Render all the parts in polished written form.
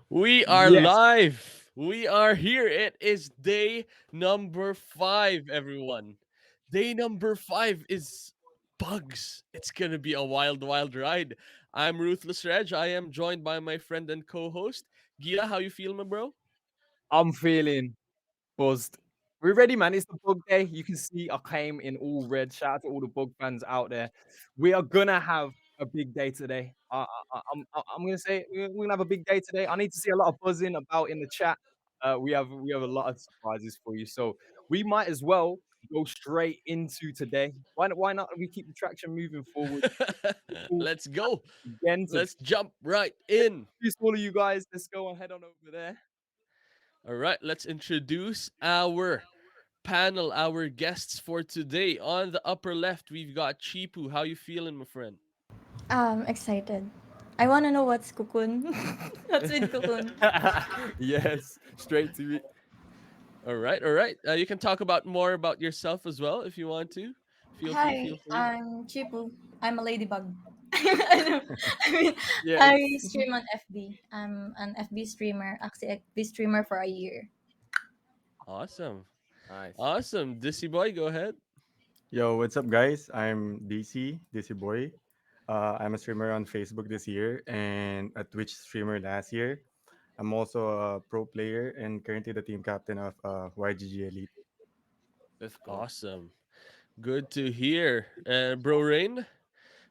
We are Yes, live. We are here. It is day number 5, everyone. Day number 5 is bugs. It's going to be a wild, wild ride. I'm Ruthless Reg. I am joined by my friend and co-host, Gia. How you feel, my bro? I'm feeling buzzed. We're ready, man. It's the bug day. You can see I came in all red. Shout out to all the bug fans out there. We are gonna have a big day today. I'm gonna say we're gonna have a big day today. I need to see a lot of buzzing about in the chat. We have a lot of surprises for you, so we might as well go straight into today. Why not? We keep the traction moving forward. Cool. Let's go. Again to Let's jump right in. introduce all of you guys. Let's go and head on over there. All right, let's introduce our panel, our guests for today. On the upper left, we've got Chipu. How you feeling, my friend? Excited. I wanna know what's cocoon. What's with cocoon? Yes, straight to it. All right, all right. You can talk about more about yourself as well if you want to. Feel free, Hi, feel free. I'm Chipu. I'm a ladybug. I know. I mean, Yes. I stream on FB. I'm an FB streamer. Actually, FB streamer for a year. Awesome, Nice. awesome. Dissy boy, go ahead. Yo, what's up, guys? I'm DC Boy. I'm a streamer on Facebook this year and a Twitch streamer last year. I'm also a pro player and currently the team captain of YGG Elite. Let's go. Awesome, good to hear. Bro Rain,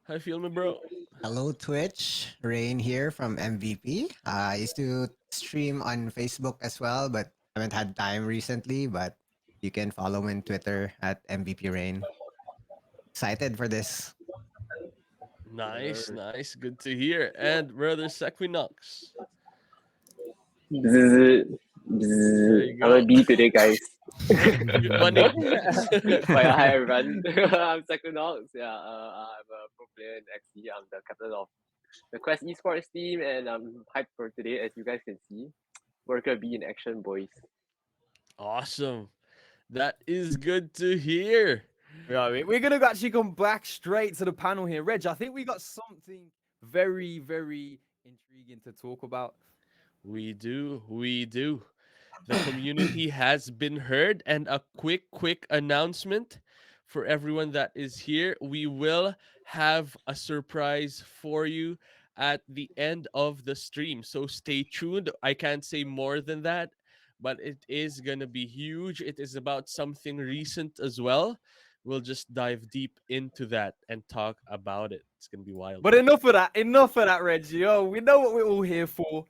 how you feeling, bro? Hello, Twitch. Rain here from MVP. I used to stream on Facebook as well, but haven't had time recently. But you can follow me on Twitter at MVP Rain. Excited for this. Nice, Sir. nice, good to hear. And brother Sequinox, Bzz, there bzz. you I'm a go. B today, guys. Good money. But yeah, hi everyone. I'm Second Yeah, I'm a pro player in XE. I'm the captain of the Quest Esports team, and I'm hyped for today. As you guys can see, Worker B in action, boys. Awesome. That is good to hear. Yeah, we're gonna actually come back straight to the panel here, Reg. I think we got something very, very intriguing to talk about. We do. We do. The community has been heard. And a quick announcement for everyone that is here. We will have a surprise for you at the end of the stream. So stay tuned. I can't say more than that, but it is going to be huge. It is about something recent as well. We'll just dive deep into that and talk about it. It's going to be wild. But enough of that. Enough of that, Reg. Yo, we know what we're all here for.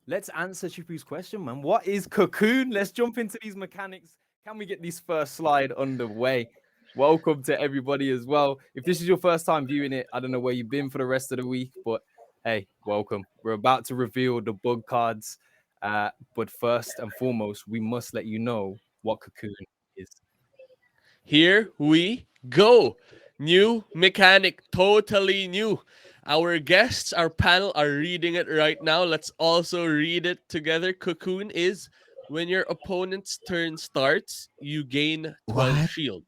Let's answer Chipu's question, man. What is Cocoon? Let's jump into these mechanics. Can we get this first slide underway? Welcome to everybody as well. If this is your first time viewing it, I don't know where you've been for the rest of the week, but hey, welcome. We're about to reveal the bug cards. But first and foremost, we must let you know what Cocoon is. Here we go. New mechanic, totally new. Our guests, our panel are reading it right now. Let's also read it together. Cocoon is when your opponent's turn starts, you gain 12 What? shield.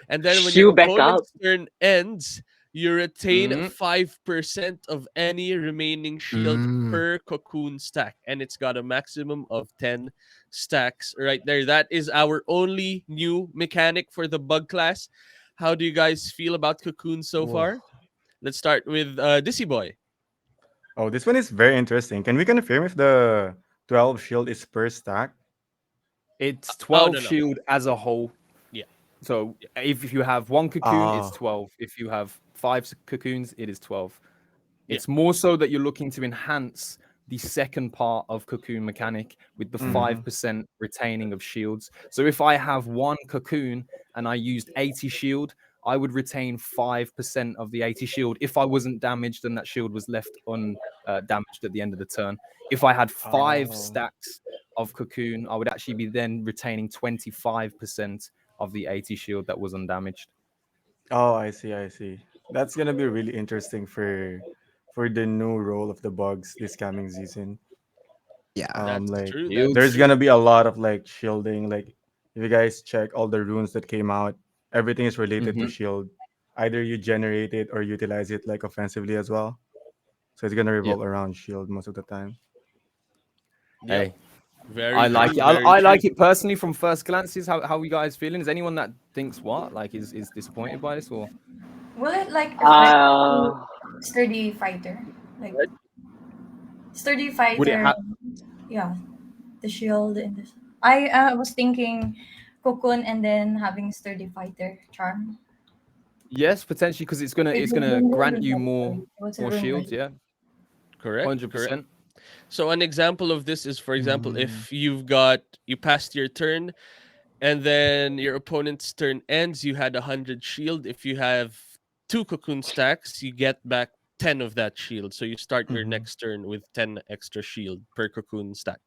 And then when your Shield back up. opponent's turn ends, you retain Mm, 5% of any remaining shield Mm. per cocoon stack. And it's got a maximum of 10 stacks right there. That is our only new mechanic for the bug class. How do you guys feel about cocoon so Whoa. far? Let's start with Dissy Boy. Oh, this one is very interesting. Can we confirm if the 12 shield is per stack? it's Oh, 12 no, no. shield as a whole. Yeah. So if you have one cocoon, it's Ah, 12. If you have five cocoons, it is 12. Yeah. It's more so that you're looking to enhance the second part of cocoon mechanic with the mm-hmm. 5% retaining of shields. So if I have one cocoon and I used 80 shield, I would retain 5% of the 80 shield if I wasn't damaged and that shield was left undamaged at the end of the turn. If I had five Oh. stacks of cocoon, I would actually be then retaining 25% of the 80 shield that was undamaged. Oh, I see. That's gonna be really interesting for the new role of the bugs this coming season. Yeah. That's Like true. That's Shields. there's true. gonna be a lot of like shielding. Like if you guys check all the runes that came out, everything is related to Mhm. shield. Either you generate it or utilize it like offensively as well. So it's gonna Yeah. revolve around shield most of the time. Yep. Hey, I Very like true. it. Very I true. like it personally from first glances. How you guys feeling? Is anyone that thinks what like is disappointed by this or? Will it like affect the Uh, sturdy fighter? Like sturdy Would it fighter, have? yeah, the shield and this. I was thinking cocoon and then having sturdy fighter charm. Yes, potentially because It it's was gonna grant you rumored, more sorry. It was a more rumor. shields. Yeah, Correct. hundred Correct. percent. So an example of this is, for example, Mm. if you passed your turn and then your opponent's turn ends, you had 100 shield. If you have two cocoon stacks, you get back 10 of that shield. So you start your Mm-hmm. next turn with 10 extra shield per cocoon stack.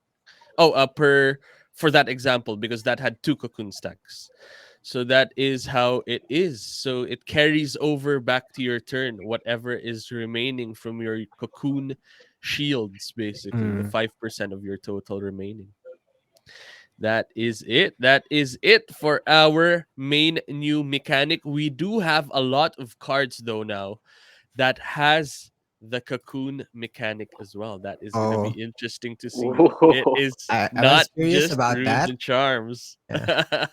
Oh, per for that example, because that had two cocoon stacks. So that is how it is. So it carries over back to your turn, whatever is remaining from your cocoon shields, basically, the Mm. 5% of your total remaining. That is it. That is it for our main new mechanic. We do have a lot of cards though now that has the cocoon mechanic as well. That is going to be Oh, interesting to see. It Whoa. is I not was curious just about runes that. and charms. Yeah.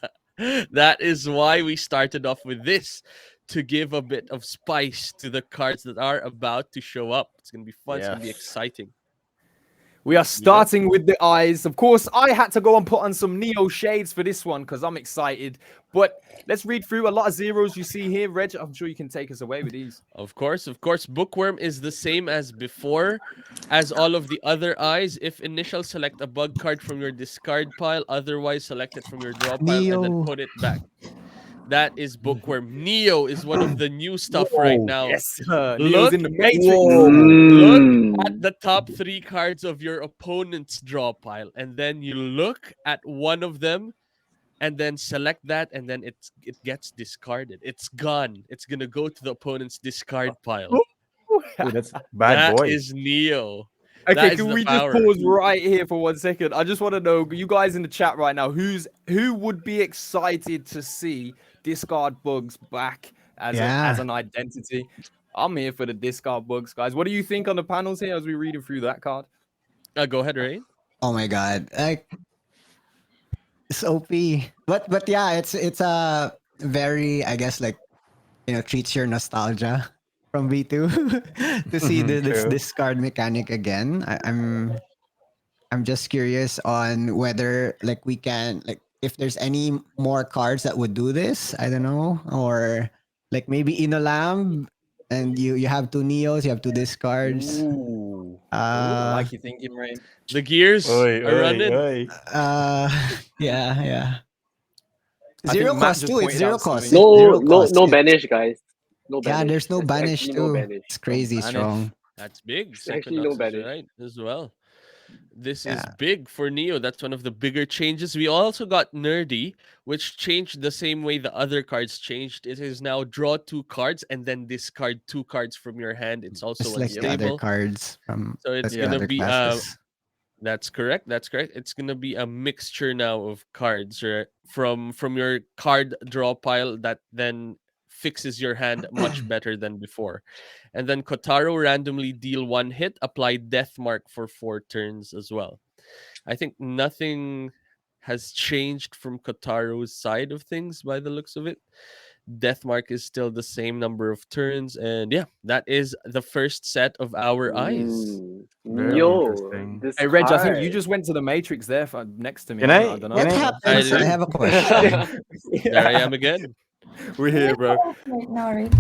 That is why we started off with this, to give a bit of spice to the cards that are about to show up. It's going to be fun. It's going to be Yes. exciting. We are You know? starting with the eyes. Of course, I had to go and put on some Neo shades for this one because I'm excited. But let's read through a lot of zeros you see here. Reg, I'm sure you can take us away with these. Of course, of course. Bookworm is the same as before, as all of the other eyes. If initial, select a bug card from your discard pile. Otherwise, select it from your draw pile and then Neo. put it back. That is Bookworm. Neo is one of the new stuff right Whoa. now. Yes, Neo's Look, in the Matrix. Mm. look at the top three cards of your opponent's draw pile, and then you look at one of them and then select that, and then it gets discarded. It's gone. It's gonna go to the opponent's discard pile. Oh, that's bad That boy. is Neo. Okay, That is can the we just power. pause right here for 1 second? I just want to know, you guys in the chat right now, who would be excited to see discard bugs back as Yeah. an identity? I'm here for the discard bugs, guys. What do you think on the panels here as we reading through that card? Go ahead, Ray. Oh my god. Like it's OP. But yeah, it's a very, I guess, like, treats your nostalgia from V2 to see Mm-hmm. this True. discard mechanic again. I'm just curious on whether, like, we can, like, if there's any more cards that would do this. I don't know, or like maybe Inolam, and you have two Neos, you have two discards. Ooh. I Uh, like your thinking, Rain. The gears Oi, are oi, running. oi. uh, yeah, yeah. I think Zero Matt cost just too. It's pointed zero out cost. something. It's No, zero no, cost. no It's banish, guys. No Yeah. banish. There's no There's banish actually no too. banish. It's No crazy banish. strong. That's big. There's actually no Psychonauts is banish. right as well. This is Yeah. big for Neo. That's one of the bigger changes. We also got Nerdy, which changed the same way the other cards changed. It is now draw two cards and then discard two cards from your hand. It's also Just like the Yep. other unstable. cards from So it's Yeah. the gonna other be classes. that's correct. That's correct. It's gonna be a mixture now of cards, right? From your card draw pile that then fixes your hand much better than before. And then Kotaro randomly deal one hit, apply death mark for 4 turns as well. I think nothing has changed from Kotaro's side of things by the looks of it. Deathmark is still the same number of turns, and yeah, that is the first set of our eyes. Very Neo, interesting. this Hey, Reg, I think you card. just went to the Matrix there for, next to me. Can I I don't know. can What I I happens? I did. have a question. There I Yeah. am again. We're Really here, bro. right now, right?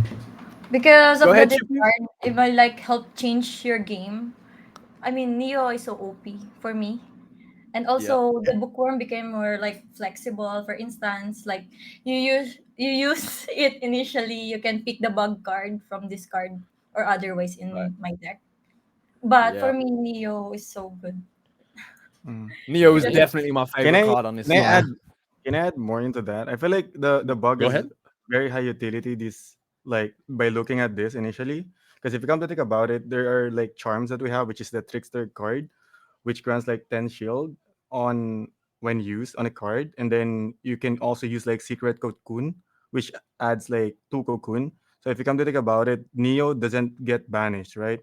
Because Go of the ahead, Chippy. discard, it might like help change your game. I mean, Neo is so OP for me. And Yeah. also the bookworm became more like flexible. For instance, like you use it initially, you can pick the bug card from discard or otherwise Right. in my deck. But Yeah. for me, Neo is so good. Mm. Neo is Yeah. definitely my Can favorite I card on this can I slate. Yeah. add can I add more into that? I feel like the bug Go is ahead. very high utility this, like, by looking at this initially. Because if you come to think about it, there are like charms that we have, which is the trickster card, which grants like 10 shield on when used on a card. And then you can also use like secret cocoon, which adds like two cocoon. So if you come to think about it, Neo doesn't get banished, right?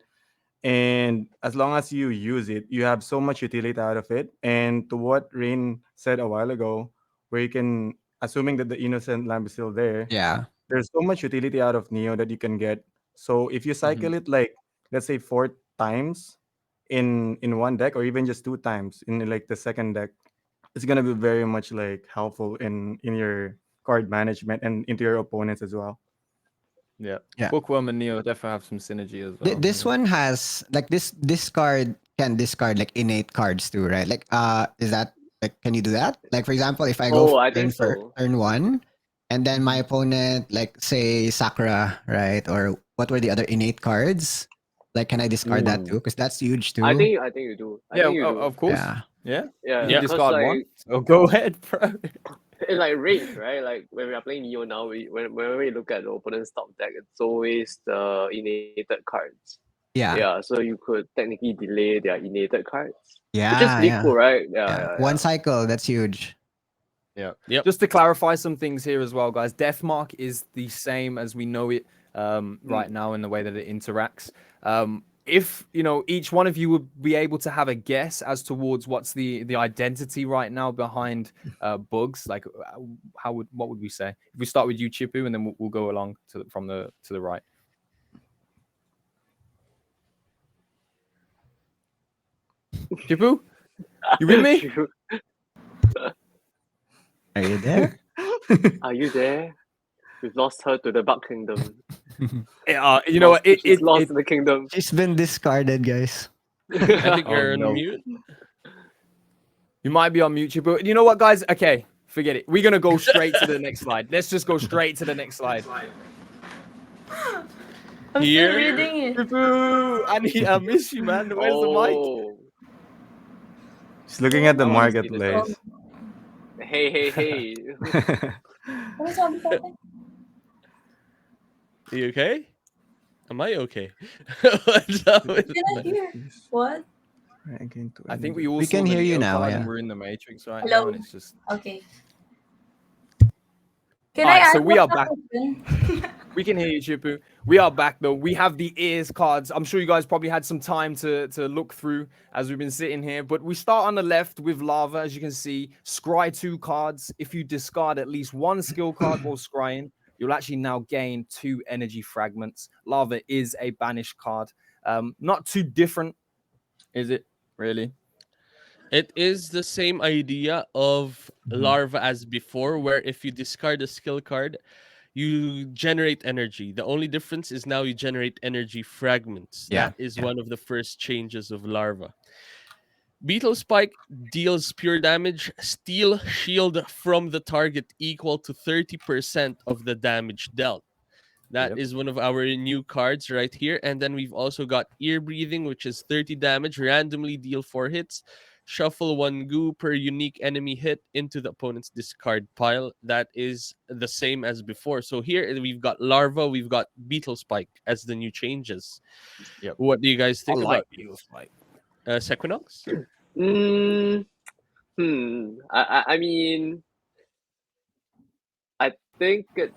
And as long as you use it, you have so much utility out of it. And to what Rain said a while ago, where you can, assuming that the innocent lamp is still there, Yeah. there's so much utility out of Neo that you can get. So if you Mhm. cycle it like, let's say, 4 times in one deck, or even just 2 times in like the second deck, it's gonna be very much like helpful in your card management and into your opponents as well. Yeah. Yeah. Bookworm and Neo definitely have some synergy as well. This one has like this card can discard like innate cards too, right? Like is that like can you do that? Like for example, if I go Oh, for I think so. turn one and then my Mhm. opponent like say Sakura, right? Or what were the other innate cards? Like can I discard that too? Ooh. Because that's huge too. I think you do. I Yeah, think you do. of course. Yeah. Yeah. You Yeah, can Yeah. because discard one. like So go ahead, bro. in like raids, right? Like when we are playing Neo now, whenever we look at the opponent's top deck, it's always the innated cards. Yeah, Yeah. so you could technically delay their innated cards, which is Yeah, pretty yeah. cool, right? Yeah, Yeah. yeah, One yeah. cycle, that's huge. Yeah. Yep. Just to clarify some things here as well, guys. Deathmark is the same as we know it right Mm. now in the way that it interacts. If you know, each one of you would be able to have a guess as towards what's the identity right now behind bugs. Like, how would what would we say? If we start with you, Chipu, and then we'll go along from the to the right. Chipu, you with me? True. Are you there? Are you there? We've lost her to the Bug Kingdom. You know what? She's lost in the kingdom. She's been discarded, guys. I think Oh you're on no. mute. You might be on mute, but you know what, guys? Okay, forget it. We're gonna go straight to the next slide. Let's just go straight to the next slide. I'm still Here, reading it. I miss you, man. Where's the mic? Oh, Just looking at I the want to see the Oh, text. marketplace. Hey, hey, hey. ano sabi sa akin? are you okay? Am I okay? What's up I with cannot that? hear. What? Again to I think end. we all We saw can the hear you Neo now, card and yeah. we're in the Matrix right now, and Hello? it's just. Okay. Can All I right, so ask we what are back. happened? We can hear you, Chipu. We are back though. We have the ears cards. I'm sure you guys probably had some time to look through as we've been sitting here. But we start on the left with Lava, as you can see. Scry 2 cards. If you discard at least one skill card while scrying, you'll actually now gain 2 energy fragments. Lava is a banished card. Not too different, is it? Really? It is the same idea of Mhm. larva as before, where if you discard a skill card, you generate energy. The only difference is now you generate energy fragments. Yeah. That is Yeah. one of the first changes of larva. Beetle Spike deals pure damage, steal shield from the target equal to 30% of the damage dealt. That Yep. is one of our new cards right here. And then we've also got Ear Breathing, which is 30 damage, randomly deal 4 hits, shuffle 1 goo per unique enemy hit into the opponent's discard pile. That is the same as before. So here we've got Larva, we've got Beetle Spike as the new changes. Yep. What do you guys I think like about Beetle Spike. Sequinox? Mm, I mean, I think it's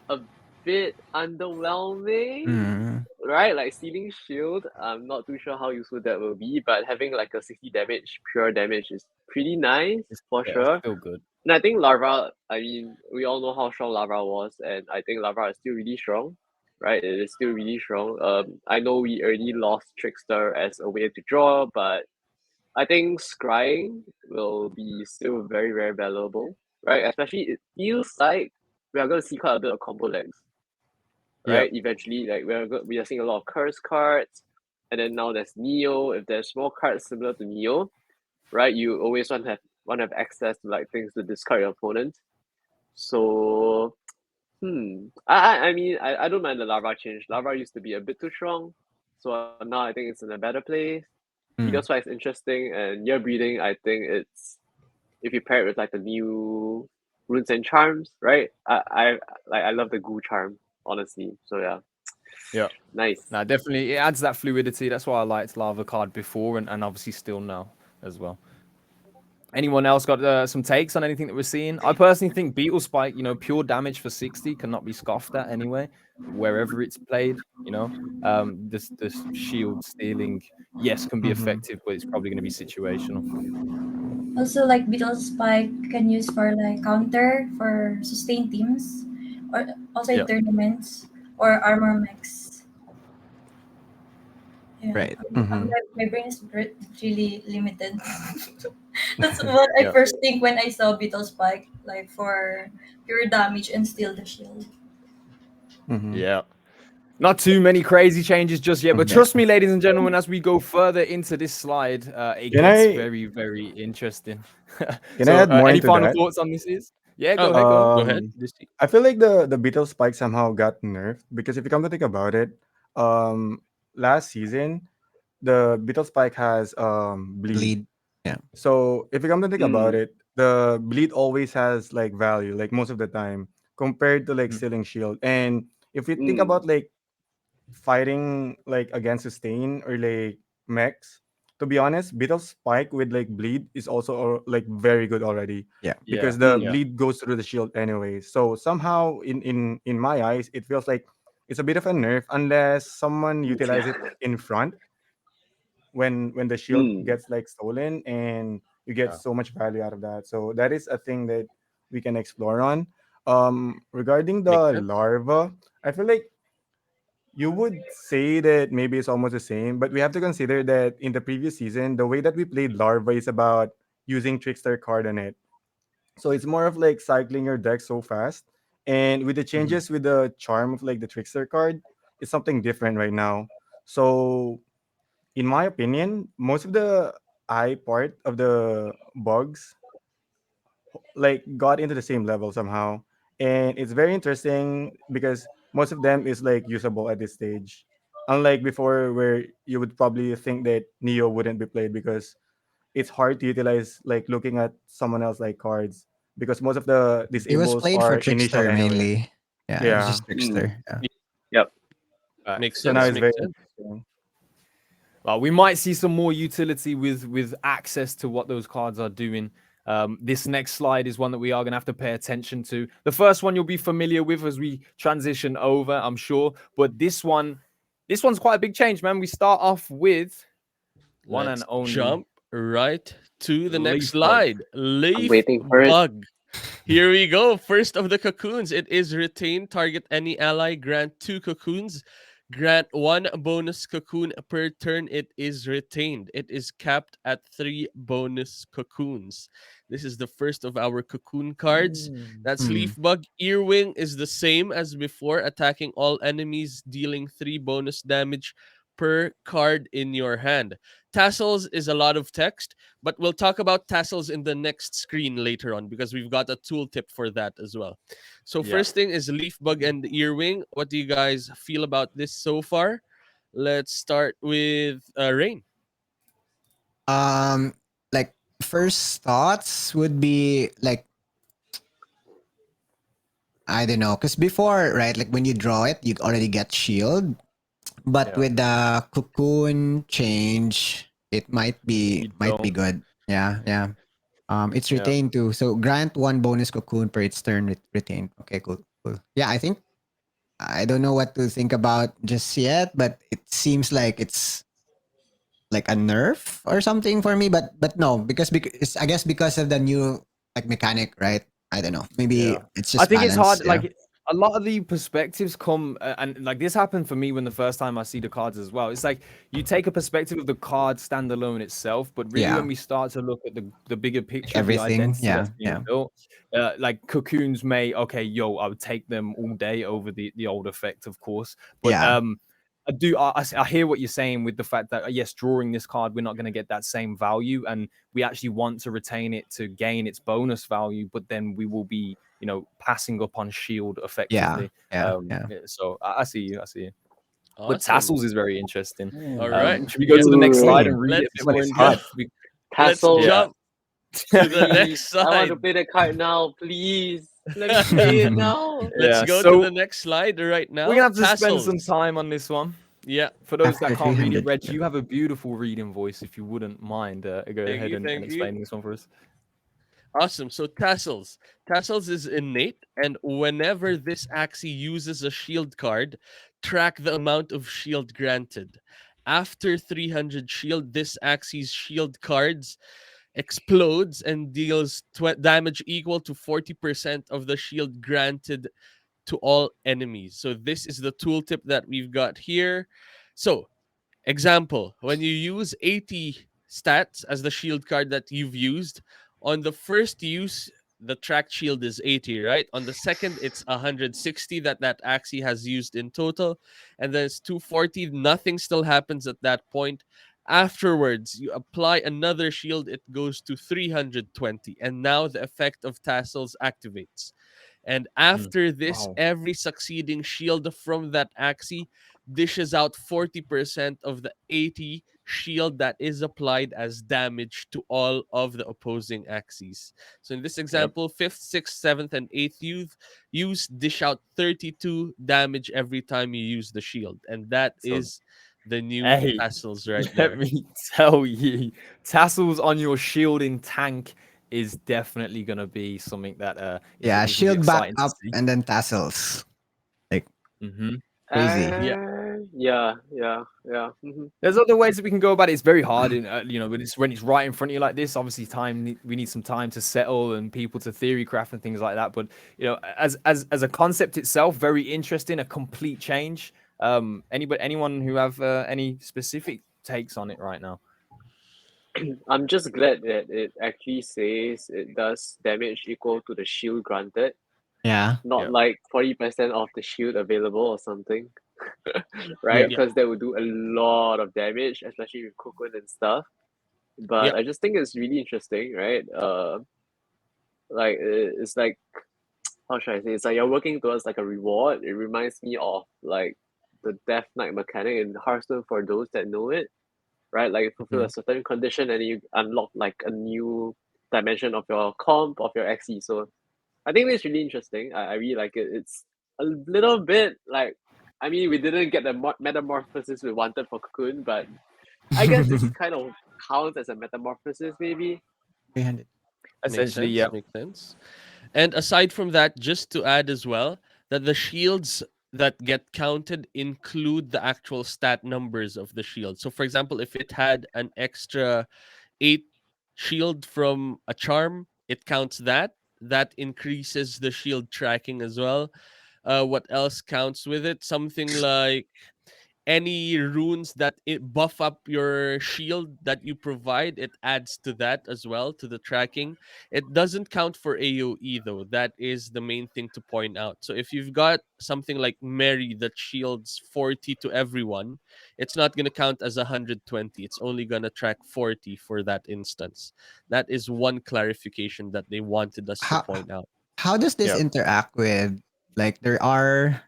a bit underwhelming, Mm. right? Like Stealing Shield, I'm not too sure how useful that will be, but having like a 60 damage, pure damage is pretty nice for Yeah, it's sure. still good. And I think Larva, I mean, we all know how strong Larva was, and I think Larva is still really strong, right? It is still really strong. I know we already lost Trickster as a way to draw, but I think scrying will be still very, very valuable, right? Especially it feels like we are going to see quite a bit of combo legs, Yeah. right? Eventually, like we are seeing a lot of curse cards, and then now there's Neo. If there's more cards similar to Neo, right? You always want to have access to like things to discard your opponent. So, I mean, I don't mind the Larva change. Larva used to be a bit too strong, so now I think it's in a better place. Beetle Mm. Spike is interesting, and Year Breathing, I think it's if you pair it with like the new runes and charms, right? I love the goo charm, honestly. So yeah, Yeah. nice. No, definitely. It adds that fluidity. That's why I liked Lava card before and obviously still now as well. Anyone else got some takes on anything that we're seeing? I personally think Beetle Spike, pure damage for 60 cannot be scoffed at anyway, wherever it's played. This shield stealing, yes, can be Mm-hmm. effective, but it's probably going to be situational. Also, like Beetle Spike can use for like counter for sustained teams, or also in Yeah. tournaments or armor mechs. Yeah, Right. Mm-hmm. my brain is really limited. That's what I Yeah. first think when I saw Beetle Spike, like for pure damage and steal the shield. Mm-hmm. Yeah. Not too many crazy changes just yet, but Yeah. trust me, ladies and gentlemen, as we go further into this slide, it Can gets I very, very interesting. can I So, add more any into final that? thoughts on this? Is Yeah, go Oh, ahead, go ahead. go ahead. Um, This. I feel like the Beetle Spike somehow got nerfed because if you come to think about it, um, last season the Beetle Spike has bleed. Bleed. Yeah. So if you come to think about Mm, it, the bleed always has like value, like most of the time, compared to like Mm. stealing shield. And if we think mm, about like fighting like against sustain or like mechs, to be honest, Beetle Spike with like bleed is also like very good already Yeah. Yeah, because the mm, yeah, bleed goes through the shield anyway. So somehow in my eyes, it feels like it's a bit of a nerf unless someone utilize it yeah. in front when the shield Mm, gets like stolen and you get yeah. so much value out of that. So that is a thing that we can explore on. Regarding Makes the sense. larva, I feel like you would say that maybe it's almost the same, but we have to consider that in the previous season, the way that we played larva is about using trickster card on it. So it's more of like cycling your deck so fast. And with the Mhm. changes with the charm of like the trickster card, it's something different right now. So in my opinion, most of the eye part of the bugs like got into the same level somehow. And it's very interesting because most of them is like usable at this stage. Unlike before where you would probably think that Neo wouldn't be played because it's hard to utilize like looking at someone else like cards because most of the He was disables played for are initial Trickster anyway. mainly. Yeah, it was Yeah. just mm. Trickster. Yeah. Yeah, makes Facts. So now sense. it's So, very Makes sense. interesting. we might see some more utility with access to what those cards are doing. This next slide is one that we are going to have to pay attention to. The first one you'll be familiar with as we transition over, I'm sure. But this one's quite a big change, man. We start off with one and Let's only jump right to the next Leaf Bug. slide. I'm Leaf waiting for it. bug. Here we go. First of the cocoons. It is retain. Target any ally. Grant 2 cocoons. Grant 1 bonus cocoon per turn. It is retained. It is capped at 3 bonus cocoons. This is the first of our cocoon cards. That's Hmm. Leaf Bug. Earwing is the same as before, attacking all enemies, dealing 3 bonus damage per card in your hand. Tassels is a lot of text, but we'll talk about tassels in the next screen later on because we've got a tooltip for that as well. So Yeah. first thing is leaf bug and earwing. What do you guys feel about this so far? Let's start with Rain. Um, like first thoughts would be like I don't know, because before, right, like when you draw it, you already get shield. But Yeah. with the cocoon change, it You might be don't. good. Yeah, yeah. It's Yeah. retained too. So grant 1 bonus cocoon per its turn retained. Okay, cool, cool. Yeah, I think I don't know what to think about just yet, but it seems like it's like a nerf or something for me. But no, because I guess because of the new like mechanic, right? I don't know. Maybe Yeah. it's I just think it's balance. hard. Yeah, Like a lot of the perspectives come, and like this happened for me when the first time I see the cards as well. It's like you take a perspective of the card standalone itself, but really when yeah. we start to look at the bigger Like picture of the everything. identity Yeah, that's being yeah, built, like cocoons may okay, yo, I would take them all day over the old effect, of course, but yeah, I hear what you're saying with the fact that yes, drawing this card, we're not going to get that same value, and we actually want to retain it to gain its bonus value, but then we will be passing up on shield yeah, effectively. yeah, yeah. Yeah, so I see you, I see you. But Awesome. tassels is very interesting. All right. Should we go Yeah. to the next slide Ooh, Hey, and read it a Let's bit this one more is in yeah. hot. depth? Let's tassels, Yeah. jump to the please. next I want to slide. play the card now, please. Let me play it now. Let's Yeah. go to So the next slide right we're now. gonna have to spend some Tassels. time on this one. Yeah. For those that After can't read it, 300. Reg, you have a beautiful reading voice. If you wouldn't mind, go Thank ahead you. and Thank you. explain this one for us. Awesome. So tassels. Tassels is innate, and whenever this Axie uses a shield card, track the amount of shield granted. After 300 shield, this Axie's shield cards explodes and deals damage equal to 40% of the shield granted to all enemies. So this is the tooltip that we've got here. So example, when you use 80 stats as the shield card that you've used, on the first use, the tracked shield is 80, right? On the second, it's 160 that Axie has used in total. And then it's 240. Nothing still happens at that point. Afterwards, you apply another shield, it goes to 320. And now the effect of tassels activates. And Mm. after this, Wow. every succeeding shield from that Axie dishes out 40% of the 80 shield that is applied as damage to all of the opposing axes. So in this Yep. example, 5th, 6th, 7th, and 8th use dish out 32 damage every time you use the shield. And that So, is the new hey, tassels right let there. me tell you, tassels on your shielding tank is definitely gonna be something that Yeah, is gonna be shield back exciting to up see. and then tassels. Like Hmm. crazy. Yeah. Yeah. There's other ways that we can go about it. It's very hard, in, when it's right in front of you like this. Obviously, we need some time to settle and people to theory craft and things like that. But as a concept itself, very interesting. A complete change. Anyone who have any specific takes on it right now? I'm just glad that it actually says it does damage equal to the shield granted, Yeah. not Yeah, like 40% of the shield available or something, right? yeah, Yeah. Because that would do a lot of damage, especially with Cocoon and stuff. But Yep. I just think it's really interesting, right? Like it's like how should I say? It's like you're working towards like a reward. It reminds me of like the Death Knight mechanic in Hearthstone for those that know it, right? Like you fulfill mhm, a certain condition and you unlock like a new dimension of your comp of your XE. So I think it's really interesting. I really like it. It's a little bit like I mean we didn't get the metamorphosis we wanted for Cocoon, but I guess this kind of counts as a metamorphosis maybe. 300. Makes essentially, sense. yeah, Makes sense. And aside from that, just to add as well, that the shields that get counted include the actual stat numbers of the shield. So, for example, if it had an extra 8 shield from a charm, it counts that. That increases the shield tracking as well. What else counts with it? Something like any runes that it buff up your shield that you provide, it adds to that as well, to the tracking. It doesn't count for AoE though. That is the main thing to point out. So if you've got something like Mary that shields 40 to everyone, it's not going to count as 120. It's only going to track 40 for that instance. That is one clarification that they wanted us to How point out. how does this yeah, interact with, like, there are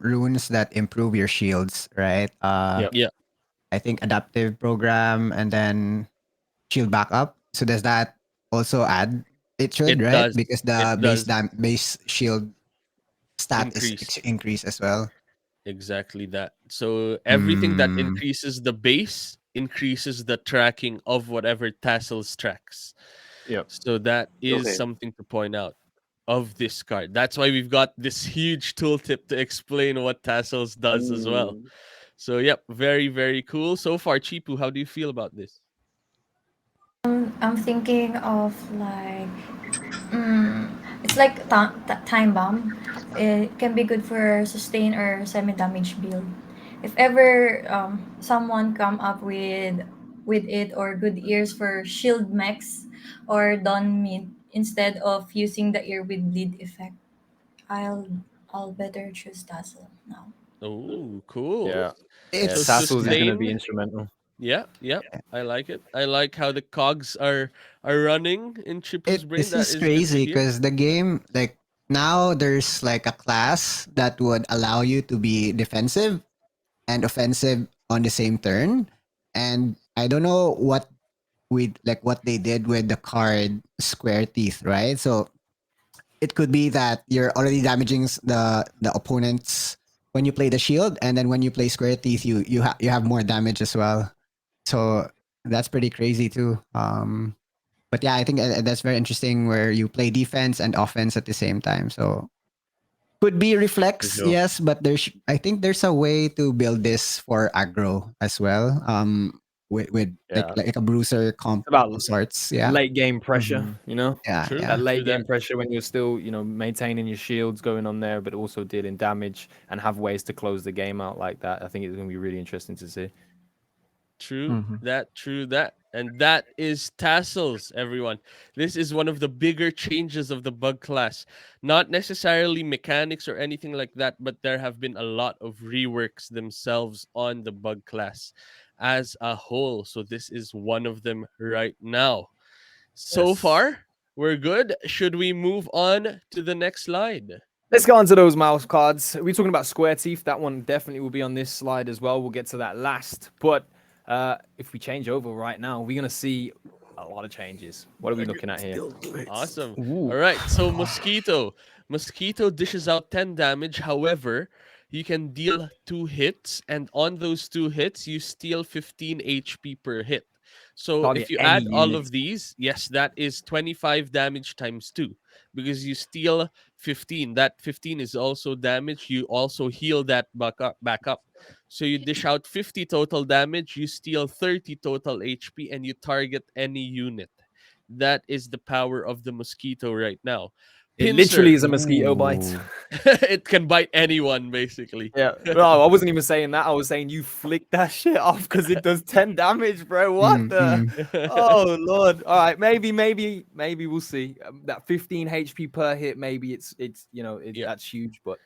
runes that improve your shields, right? yeah. Yeah, I think adaptive program and then shield backup. So does that also add? It should, it right? does. Because It the does base shield stat is increase. increased as well. Exactly that. So everything that Mm, increases the base increases the tracking of whatever tassels tracks. Yeah. So that is Okay. something to point out of this card. That's why we've got this huge tooltip to explain what tassels does as well. Mm. So yep, very very cool. So far, Chipu, how do you feel about this? I'm thinking of like mm, it's like time bomb. It can be good for sustain or semi damage build. If ever someone come up with it or good ears for shield mechs or don mid instead of using the ear with bleed effect, I'll I'll better choose tassel now. Oh, cool. Yeah. Yeah, So it's tassels is yeah. going to be sustain, instrumental. yeah, yep. I like it. I like how the cogs are running in Chipu's brain. This That is is good to crazy hear. because the game, like, now there's like a class that would allow you to be defensive and offensive on the same turn. And I don't know what they did with the card Square Teeth, right? So it could be that you're already damaging the opponents when you play the shield, and then when you play Square Teeth, you have more damage as well. So that's pretty crazy too. But yeah, I think that's very interesting where you play defense and offense at the same time. So could be For reflex, sure. yes, but I think there's a way to build this for aggro as well. With Yeah, like a bruiser comp it's about of sorts. Yeah. late game pressure. Mm-hmm. You know, Yeah. True. that Yeah. True late that. game pressure when you're still, maintaining your shields going on there, but also dealing damage and have ways to close the game out like that. I think it's going to be really interesting to see. True Mm-hmm. that, true that. And that is tassels, everyone. This is one of the bigger changes of the bug class. Not necessarily mechanics or anything like that, but there have been a lot of reworks themselves on the bug class as a whole. So this is one of them right now. So Yes. far, we're good. Should we move on to the next slide? Let's go on to those mouse cards. We're talking about square teeth. That one definitely will be on this slide as well. We'll get to that last. But if we change over right now, we're gonna see a lot of changes. What are we looking at here? Still do it. Awesome. Ooh. All right. So Mosquito. Mosquito dishes out 10 damage. However, you can deal 2 hits, and on those 2 hits, you steal 15 HP per hit. So if Target you any add all unit. of these, yes, that is 25 damage times 2 because you steal 15. That 15 is also damage. You also heal that back up. So you dish out 50 total damage, you steal 30 total HP, and you target any unit. That is the power of the mosquito right now. It literally Pincer, is a mosquito bite. Ooh. it can bite anyone basically. Yeah. No, I wasn't even saying that. I was saying you flick that shit off because it does 10 damage, bro. What Mm, the? mm. Oh Lord. All right, maybe we'll see. That 15 HP per hit, maybe Yeah. that's huge, but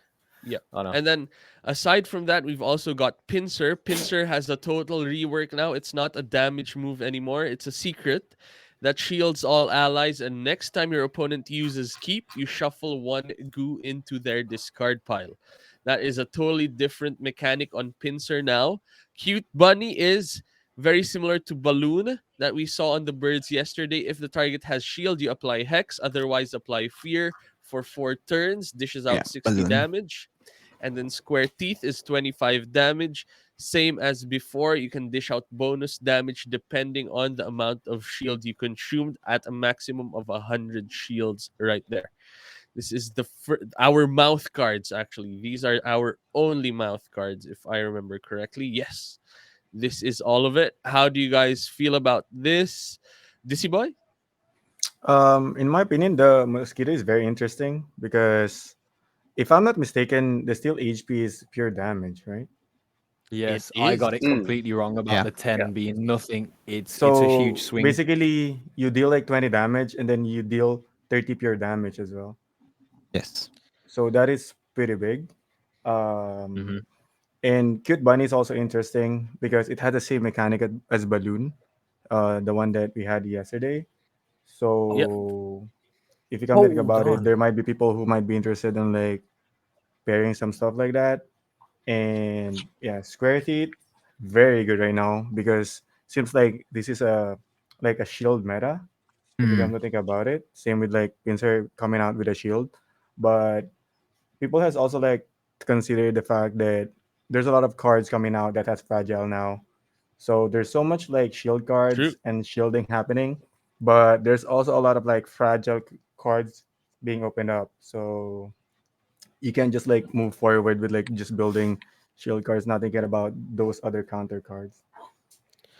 Yep. I don't know. And then aside from that, we've also got Pincer. Pincer has a total rework now. It's not a damage move anymore. It's a secret that shields all allies. And next time your opponent uses keep, you shuffle one goo into their discard pile. That is a totally different mechanic on Pincer now. Cute Bunny is very similar to Balloon that we saw on the birds yesterday. If the target has shield, you apply Hex. Otherwise, apply Fear for 4 turns. Dishes Yeah. out 60 Balloon. damage. And then Square Teeth is 25 damage. Same as before, you can dish out bonus damage depending on the amount of shield you consumed at a maximum of 100 shields right there. This is our mouth cards, actually. These are our only mouth cards, if I remember correctly. Yes, this is all of it. How do you guys feel about this? Dizzy Boy? In my opinion, the mosquito is very interesting because if I'm not mistaken, the steel HP is pure damage, right? It Yes, I is. got it Mm, completely wrong about Yeah. the yeah. 10 being nothing. It's a huge So swing. basically, you deal like 20 damage and then you deal 30 pure damage as well. Yes. So that is pretty big. Hmm. Um, and Cute Bunny is also interesting because it had the same mechanic as Balloon, the one that we had yesterday. Yep. So if you come to think Hold about it, on. there might be people who might be interested in like pairing some stuff like that. And yeah, Square Teeth, very good right now because seems like this is a shield meta. If you come Mm. to think about it, same with like Pinsir coming out with a shield, but people has also like to consider the fact that there's a lot of cards coming out that has fragile now. So there's so much like shield True. cards and shielding happening, but there's also a lot of like fragile cards being opened up. So you can just like move forward with like just building shield cards, not thinking about those other counter cards.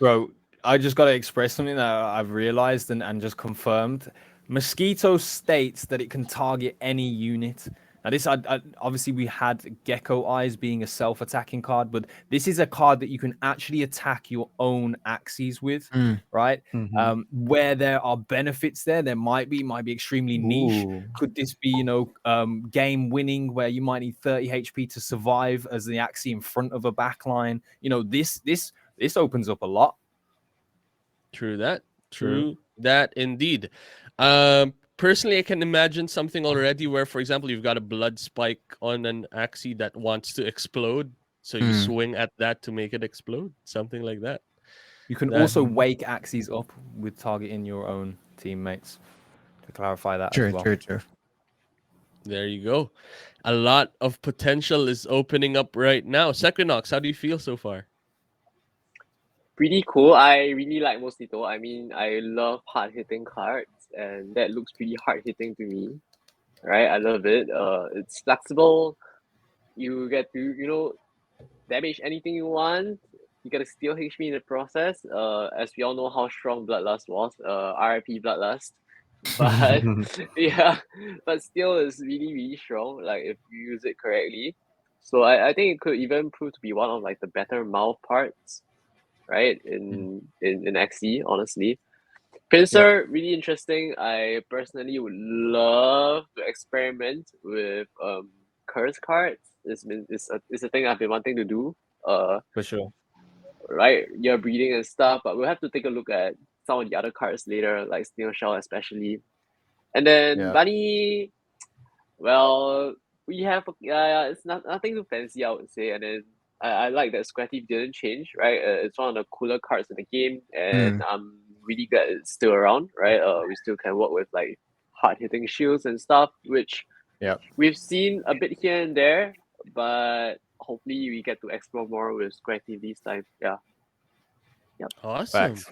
Bro, I just got to express something that I've realized and just confirmed. Mosquito states that it can target any unit. Now, this obviously we had Gecko Eyes being a self-attacking card, but this is a card that you can actually attack your own axes with, Mm. right? Mm-hmm. Where there are benefits there might be extremely niche. Ooh, Could this be, game winning where you might need 30 HP to survive as the axis in front of a backline? This opens up a lot. True that. true. True that indeed. Personally, I can imagine something already where, for example, you've got a blood spike on an axie that wants to explode. So you Mm. swing at that to make it explode. Something like that. You can That also Mm-hmm. wake axes up with targeting your own teammates. To clarify that as True. well. True. True. there you go. A lot of potential is opening up right now. Sequinox, how do you feel so far? pretty cool. I really like Mosquito. I mean, I love hard hitting cards, and that looks pretty hard hitting to me. Right, I love it. It's flexible. You get to damage anything you want. You get to steal HP in the process. As we all know how strong Bloodlust was. RIP Bloodlust. But yeah, but still is really really strong. Like if you use it correctly. So I think it could even prove to be one of like the better mouth parts, right? In XE, honestly. Yep. Pincer, really interesting. I personally would love to experiment with curse cards. It's a thing I've been wanting to do. For sure. Right, year breeding and stuff. But we'll have to take a look at some of the other cards later, like Snail Shell especially. And then Yeah. Bunny, well, we have it's not nothing too fancy, I would say. And then I like that Square Teeth didn't change, right? It's one of the cooler cards in the game, and Mm. I'm really glad it's still around, right? We still can work with like hard hitting shields and stuff, which Yeah. we've seen a bit here and there, but hopefully we get to explore more with Square Teeth this time. Yeah. Yep. Awesome. Facts.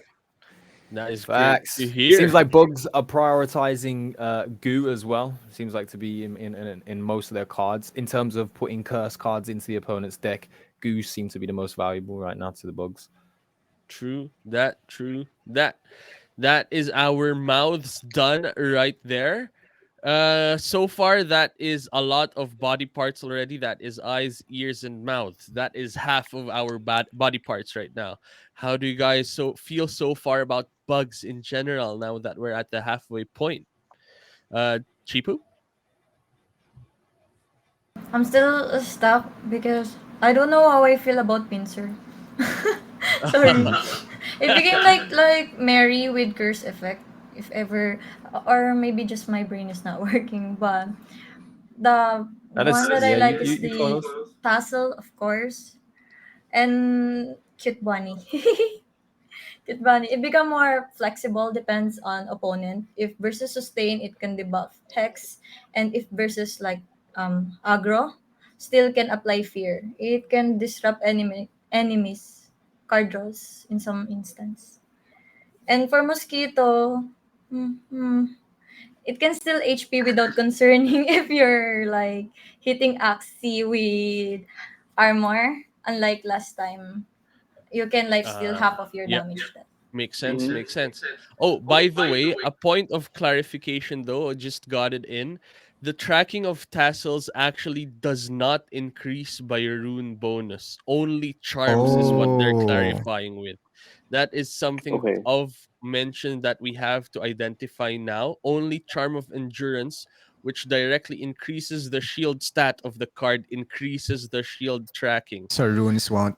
That is great to Facts. Seems hear. like Bugs are prioritizing goo as well. Seems like to be in most of their cards in terms of putting curse cards into the opponent's deck. Goo seem to be the most valuable right now to the Bugs. True. That. True. That. That is our mouths done right there. So far that is a lot of body parts already. That is eyes, ears, and mouths. That is half of our body parts right now. How do you guys feel so far about bugs in general now that we're at the halfway point? Chipu? I'm still stuck because I don't know how I feel about pincer. Sorry. It became like Mary with curse effect, if ever, or maybe just my brain is not working. But the That is, one that I yeah, like you is you close. the tassel, of course, and cute bunny. Cute bunny. It become more flexible, depends on opponent. If versus sustain, it can debuff hex, and if versus like aggro, still can apply fear. It can disrupt enemies card draws in some instance. And for mosquito, mm, it can still HP without concerning if you're like hitting Axie with armor. Unlike last time, you can life steal Uh, half of your yep. damage. That Makes sense. Mm-hmm. Makes sense. Oh, by the way, a point of clarification though, I just got it in. The tracking of tassels actually does not increase by a rune bonus. Only charms is what they're Oh, clarifying with. That is something Okay. of mention that we have to identify now. Only charm of endurance, which directly increases the shield stat of the card, increases the shield tracking. so runes won't.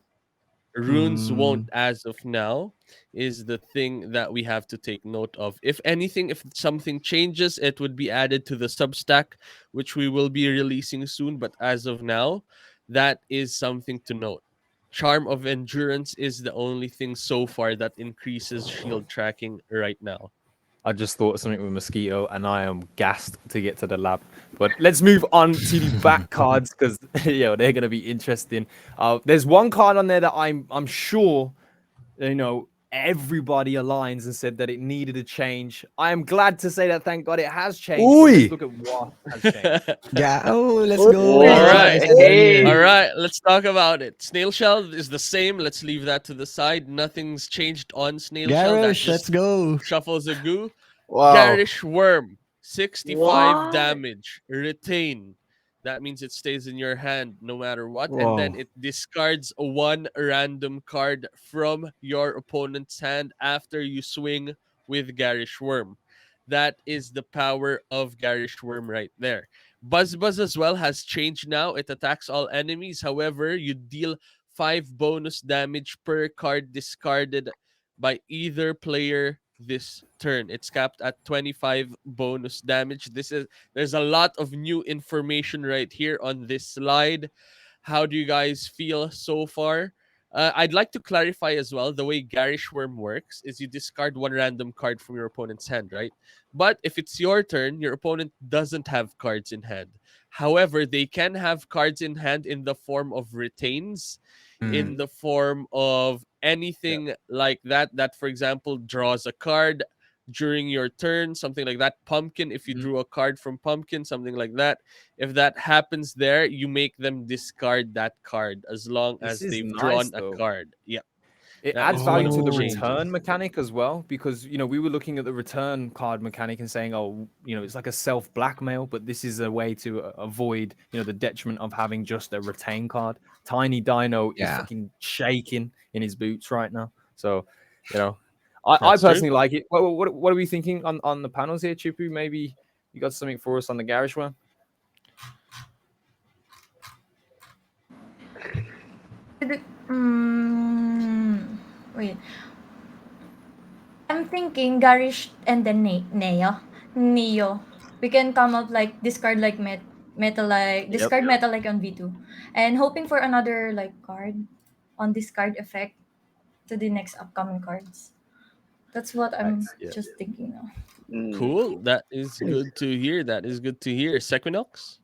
Runes won't Mm. as of now, is the thing that we have to take note of. If anything, if something changes, it would be added to the substack, which we will be releasing soon. But as of now, that is something to note. Charm of endurance is the only thing so far that increases shield tracking right now. I just thought of something with mosquito, and I am gassed to get to the lab. But let's move on to the back cards because they're gonna be interesting. There's one card on there that I'm sure everybody aligns and said that it needed a change. I am glad to say that thank God it has changed. But let's Oi! look at what has changed. Yeah. Oh, let's go. All Let's What? go. right. Let's go All here. Hey. right, let's talk about it. Snail shell is the same. Let's leave that to the side. Nothing's changed on snail shell. That Garish, just let's go. shuffles a goo. Wow. Garish worm, 65 What? damage. Retain. That means it stays in your hand no matter what. And then Wow. it discards one random card from your opponent's hand after you swing with Garish worm. That is the power of Garish worm right there. Buzz Buzz as well has changed now. It attacks all enemies. However, you deal 5 bonus damage per card discarded by either player this turn. It's capped at 25 bonus damage. There's a lot of new information right here on this slide. How do you guys feel so far? I'd like to clarify as well the way Garish Worm works is you discard one random card from your opponent's hand, right? But if it's your turn, your opponent doesn't have cards in hand. However, they can have cards in hand in the form of retains, Mm. in the form of anything like that, that for example draws a card during your turn, something like that. Pumpkin, if you Mhm. drew a card from pumpkin, something like that. If that happens there, you make them discard that card as long This as is they've nice drawn a though. card. Yep, It that adds is one value of to the the Oh. return changes. mechanic as well because we were looking at the return card mechanic and saying, oh, it's like a self blackmail, but this is a way to avoid the detriment of having just a retain card. Tiny Dino is Yeah. fucking shaking in his boots right now, so you know, I That's true. personally like it. What are we thinking on the panels here, Chipu? Maybe you got something for us on the garage one? Mm, wait. I'm thinking Garish and then Neo. We can come up like discard like metal like Yep. discard metal like on V2. And hoping for another like card on discard effect to the next upcoming cards. That's what I'm Nice. Yeah. just thinking now. Cool. That is good to hear. That is good to hear. Sequinox?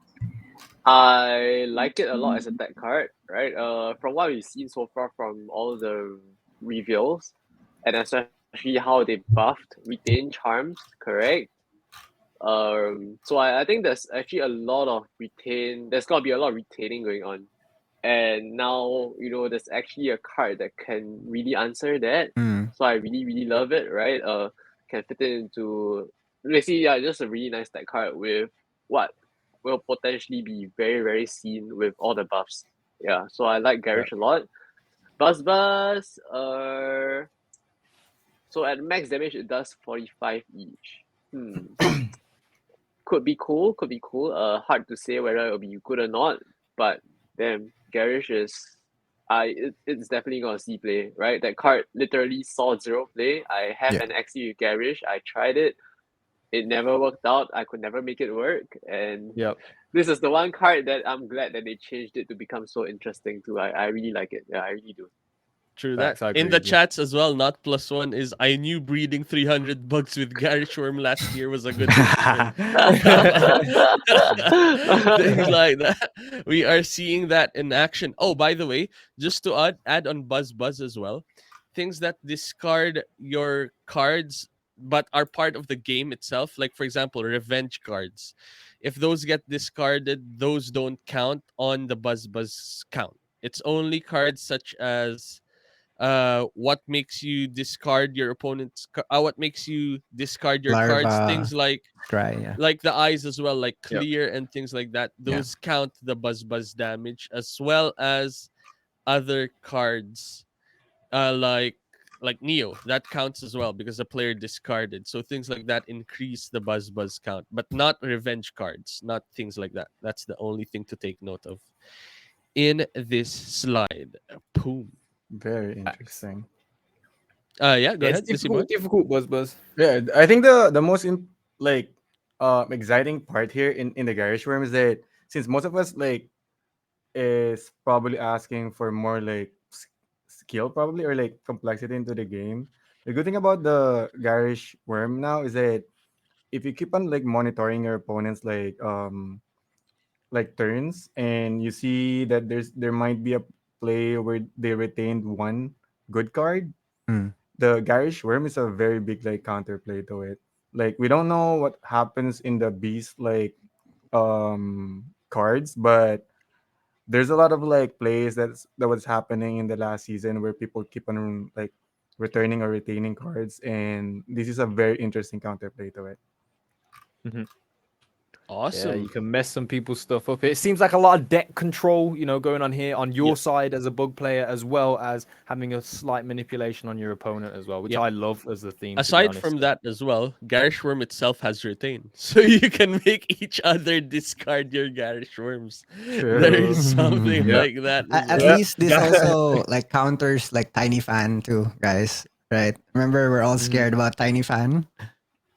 I like it a lot as a deck card, right? From what we've seen so far from all the reveals, and especially how they buffed retain charms, correct? So I think there's actually a lot of retain. There's gotta be a lot of retaining going on, and now there's actually a card that can really answer that. Mm. So I really love it, right? Can fit it into basically, yeah, just a really nice deck card with what will potentially be very seen with all the buffs. Yeah, so I like Yeah. Garish a lot. Buzz, so at max damage it does 45 each. Could be cool, could be cool. Hard to say whether it'll be good or not, but damn, Garish is it's definitely gonna see play, right? That card literally saw zero play. I have Yeah. an XE with Garish, I tried it. It never worked out. I could never make it work. And Yep. this is the one card that I'm glad that they changed it to become so interesting too. I really like it. Yeah, I really do. True that. Facts. I In agree the with you. chats as well, not plus one is I knew breeding 300 bucks with Gary Shorm last year was a good decision. Things like that. We are seeing that in action. Oh, by the way, just to add on Buzz as well, things that discard your cards but are part of the game itself, like for example, revenge cards. If those get discarded, those don't count on the Buzz count. It's only cards such as what makes you discard your what makes you discard your cards, Larva, things like dry. Yeah. the eyes as well, like Yep. clear and things like that, Yeah. those count the buzz damage, as well as other cards like Neo, that counts as well because the player discarded. So things like that increase the buzz count, but not revenge cards, not things like that. That's the only thing to take note of in this slide. Boom. Very Facts. interesting. Yeah, go It's ahead, Dizzy boy. difficult, Buzz. Yeah, I think the most like exciting part here in the garage room is that since most of us like is probably asking for more like skill probably or like complexity into the game. The good thing about the garish worm now is that if you keep on like monitoring your opponents like turns and you see that there might be a play where they retained one good card, Mm. the garish worm is a very big like counterplay to it. Like we don't know what happens in the beast like cards, but there's a lot of like plays that was happening in the last season where people keep on like returning or retaining cards, and this is a very interesting counterplay to it. Mhm. Yeah, Awesome. you can mess some people's stuff up. It seems like a lot of deck control, going on here on your Yep. side as a bug player, as well as having a slight manipulation on your opponent as well, which Yep. I love as a theme, to be Aside honest. from that as well, Garish Worm itself has retain. So you can make each other discard your Garish Worms. There True. is something Yeah. like that as At well. Yeah. least this also like counters like Tiny Fan too, guys. Right? Remember, we're all Mhm. scared about Tiny Fan,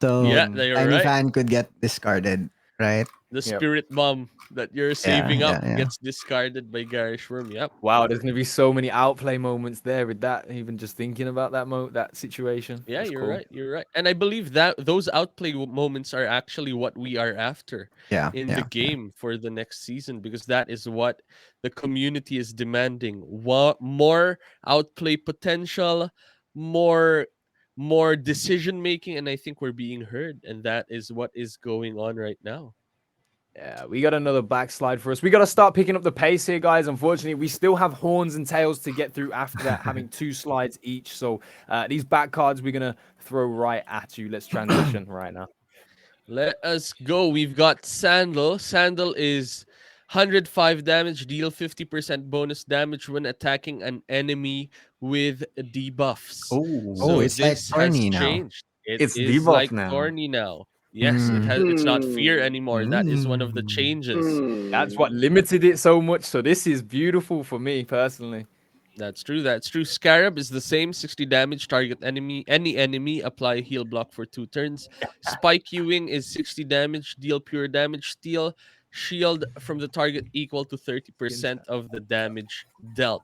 so Yeah, Mm. you're Tiny right. Fan could get discarded, right? The Yep. spirit bomb that you're Yeah, saving up yeah, yeah. gets discarded by Garish Worm. Yep. Wow, there's gonna be so many outplay moments there with that. Even just thinking about that situation, Yeah, that's you're cool. right. You're right. And I believe that those outplay moments are actually what we are after Yeah, in the yeah, yeah. game for the next season because that is what the community is demanding. More outplay potential, more more decision making, and I think we're being heard, and that is what is going on right now. Yeah, we got another backslide for us. We got to start picking up the pace here, guys. Unfortunately, we still have horns and tails to get through after that, having 2 slides each. So these back cards we're gonna throw right at you. Let's transition right now. Let us go. We've got Sandal. Sandal is 105 damage, deal 50% bonus damage when attacking an enemy with debuffs. Oh, Oh, So it's like this has Thorny now. changed. It it's is debuff like now. Thorny now. Yes, Mm, it's not fear Hmm. anymore. That is one of the Mm. changes. That's what Hmm. limited it so much. So this is beautiful for me personally. That's true. That's true. Scarab is the same 60 damage target enemy. Any enemy apply heal block for 2 turns. Spike Ewing is 60 damage, deal pure damage, steal shield from the target equal to Against 30% that. of the damage dealt.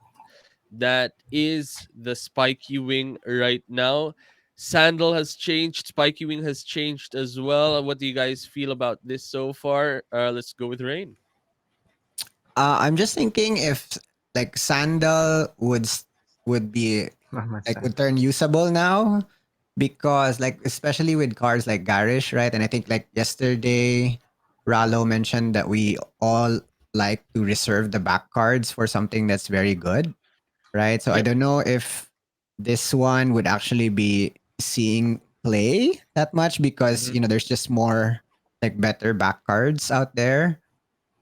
That is the Spike Ewing right now. Sandal has changed. Spike Ewing has changed as well. What do you guys feel about this so far? Let's go with Rain. I'm just thinking if like Sandal would be Not much like sense. would turn usable now because like especially with cards like Garish, right? And I think like yesterday Ralo mentioned that we all like to reserve the back cards for something that's very good, right? So I Yep. don't know if this one would actually be seeing play that much because Mhm. there's just more like better back cards out there.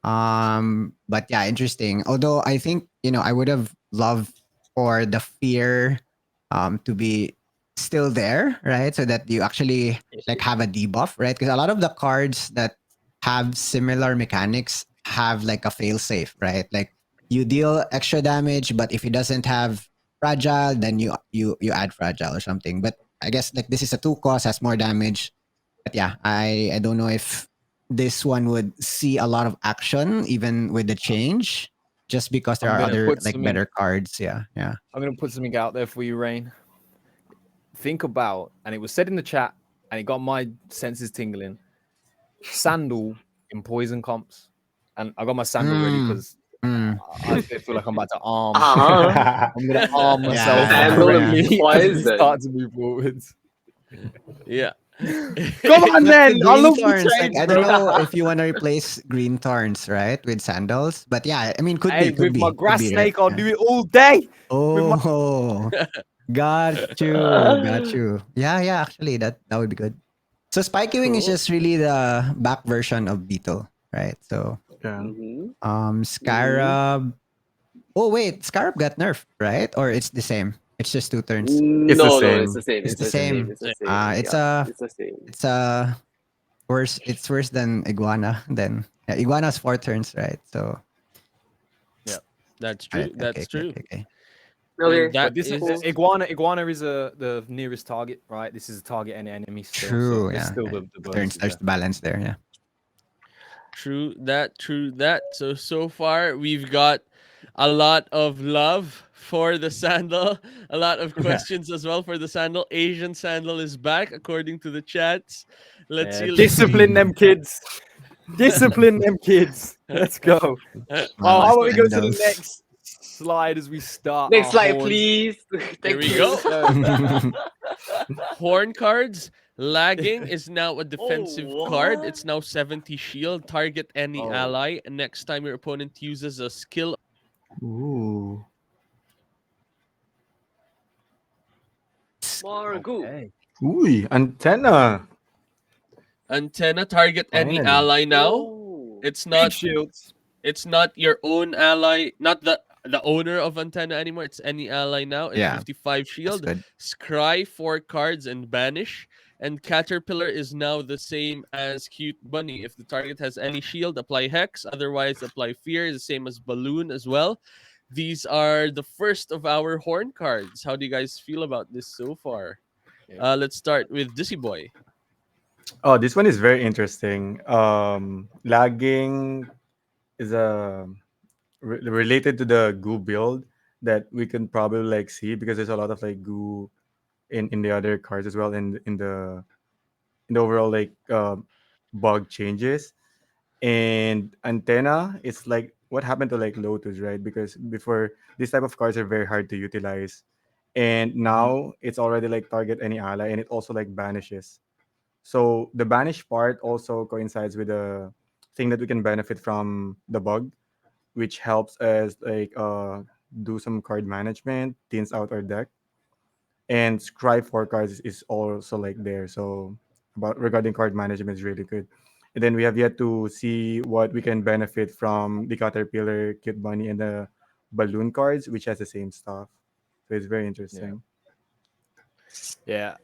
But yeah, interesting. Although I think, I would have loved for the fear to be still there, right? So that you actually like have a debuff, right? Because a lot of the cards that have similar mechanics have like a fail safe, right? Like you deal extra damage, but if it doesn't have fragile, then you add fragile or something. But I guess like this is a 2 cost, has more damage. But yeah, I don't know if this one would see a lot of action even with the change, just because there I'm are gonna other put like something. better cards. Yeah, yeah. I'm gonna put something out there for you, Rain. Think about, and it was said in the chat, and it got my senses tingling. Sandal in poison comps, and I got my sandal ready Mm, because mm. I feel like I'm about to arm. Uh-huh. I'm gonna arm myself Yeah, Sandal and yeah. correctly as we poison. start to move forwards. Yeah. Come on, But the then. I green love the thorns, like change, I don't bro. know if you want to replace green thorns, right, with sandals. But yeah, I mean, Hey, with my could grass be, right? snake, I'll Yeah. do it all day. With my Oh, got you. Yeah, yeah. Actually, that would be good. So Spikey Wing is Cool. just really the back version of Beetle, right? So Yeah. Mm-hmm. Mm-hmm. Scarab. Oh wait, Scarab got nerfed, right? Or it's the same? It's just 2 turns. It's the No, no, it's the same. same. It's It's the the same. same. It's the same. It's Yeah, a it's the same. it's a worse. It's worse than Iguana. Then yeah, Iguana's 4 turns, right? So Yeah. That's right, true. okay, That's okay, true. okay, okay. And Okay, that but this is cool. iguana is the nearest target, right? This is a target and enemy still, so True. there's Yeah. still Yeah. the Turns. bonuses There's there. the balance there. Yeah. true that, true that. So far we've got a lot of love for the sandal, a lot of questions as well for the sandal. Asian sandal is back according to the chats. Let's see, let's see. Discipline them kids. Discipline them kids. Let's go. Oh, Mama how about we go to the sandals. next slide as we start Next our slide, horns? please. Here Thank we you. go. Let's go. Horn cards. Lagging is now a defensive Oh, card. what? It's now 70 shield. Target any Oh, ally. Next time your opponent uses a skill Ooh. Margu. Okay. Ooh, antenna. antenna, target any Finally. ally now. Oh. It's Big not shields. it's not your own ally, not the owner of antenna anymore. It's any ally now. It's Yeah, 55 that's shield. good. Scry 4 cards and banish. And Caterpillar is now the same as Cute Bunny. If the target has any shield, apply Hex. Otherwise, apply Fear. The same as Balloon as well. These are the first of our horn cards. How do you guys feel about this so far? Yeah. Let's start with Dizzy Boy. Oh, this one is very interesting. Lagging is related to the goo build that we can probably like see because there's a lot of like goo in the other cards as well in the overall like bug changes. And antenna is like what happened to like Lotus, right? Because before these type of cards are very hard to utilize, and Mhm. now it's already like target any ally, and it also like banishes. So the banish part also coincides with the thing that we can benefit from the bug, which helps us like do some card management, thins out our deck, and Scry forecast is also like there. So about regarding card management is really good. And then we have yet to see what we can benefit from the Caterpillar, Cute Bunny, and the balloon cards, which has the same stuff. So it's very Yeah. interesting. Yeah.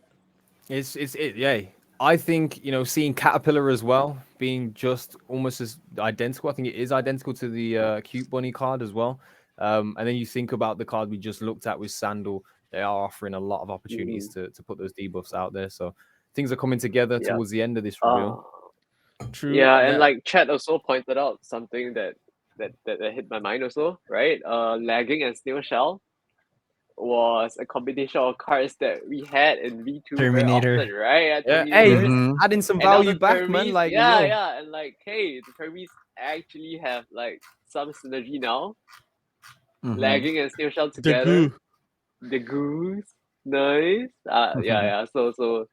Yeah. I think seeing Caterpillar as well being just almost as identical. I think it is identical to the cute bunny card as well. And then you think about the card we just looked at with Sandal. They are offering a lot of opportunities Mm-hmm. to put those debuffs out there. So things are coming together Yeah. towards the end of this Uh, reveal. True yeah, and that. like Chad also pointed out something that hit my mind also, right? Lagging and snail shell was a combination of cards that we had in V2 very Terminator. often, right? At Yeah. Hey, Terminators. Mm-hmm. adding some And now value the back, man. Termies, Like yeah, yo. yeah, and like, hey, the Termies actually have like some synergy now, Mm-hmm. lagging and snail shell The together. goo. The goose, nice. Yeah, yeah. So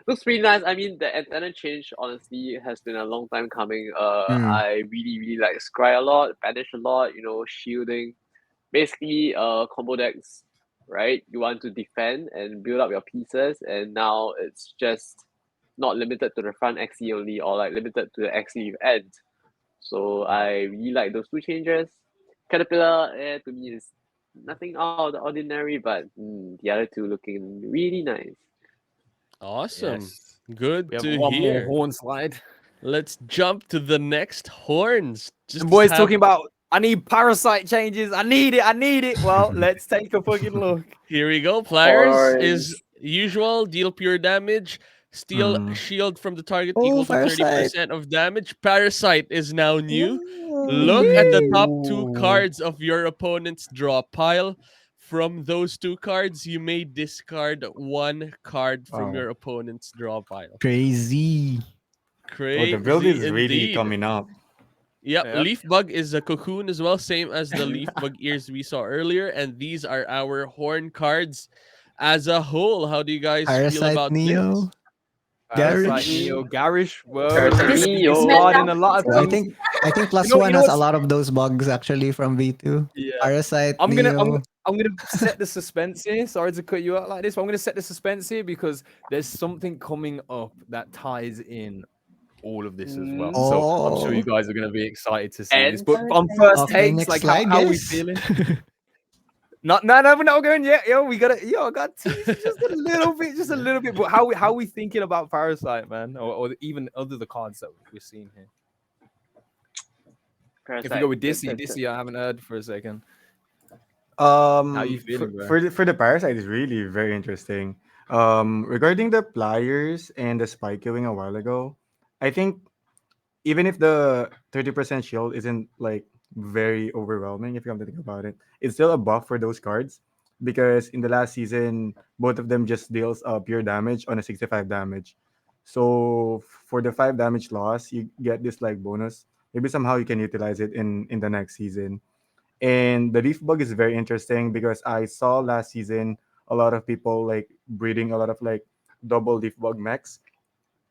looks pretty nice. I mean, the antenna change honestly has been a long time coming. Mm. I really like Scry a lot, banish a lot. You know, shielding. Basically, combo decks, right? You want to defend and build up your pieces, and now it's just not limited to the front XE only, or like limited to the XE end. So I really like those two changes. Caterpillar, to me is nothing out of the ordinary, but the other two looking really nice. Awesome. Yes. Good We have to one more hear. horn slide. Let's jump to the next horns. And Just to boys have talking about I need parasite changes. I need it. I need it. Well, let's take a fucking look. Here we go. Pliers is Horns. usual, deal pure damage. Steal Mm. shield from the target Oh, equal to Fireside. 30% of damage. Parasite is now new. Look Yay. at the top two Woo! cards of your opponent's draw pile. From those two cards, you may discard one card from Wow. your opponent's draw pile. Crazy. Oh, the build Crazy is really indeed. coming up. Yep, Yep. leaf bug is a cocoon as well, same as the leaf bug ears we saw earlier. And these are our horn cards as a whole. How do you guys feel Parasite about this? Neo. Parasite Garish. Mm-hmm. Neo Garish. Whoa, Parasite This we're meta Neo. discarding a lot of I is things. think I think You plus know, one you know has a what's lot of those bugs actually from V2. yeah. Parasite I'm gonna I'm Neo. I'm gonna set the suspense here. Sorry to cut you out like this, but I'm gonna set the suspense here because there's something coming up that ties in all of this as well. Mm. So I'm sure you Oh, guys are gonna be excited to see this. And But on parasite. first okay, takes, next like slide, how we guys. feeling? Not no no we're not going yet. Yo, we gotta I got teased just a little bit, just a little bit. But how we thinking about Parasite, man? Or even other the cards that we're seeing here. If we go Parasite. with Dissy, I haven't heard for a second. How you feeling, bro? For the parasite is really very interesting. Regarding the pliers and the spike killing a while ago, I think even if the 30% shield isn't like very overwhelming, if you come to think about it, it's still a buff for those cards because in the last season, both of them just deals pure damage on a 65 damage. So for the 5 damage loss, you get this like bonus. Maybe somehow you can utilize it in the next season. And the leaf bug is very interesting because I saw last season a lot of people like breeding a lot of like double leaf bug mechs.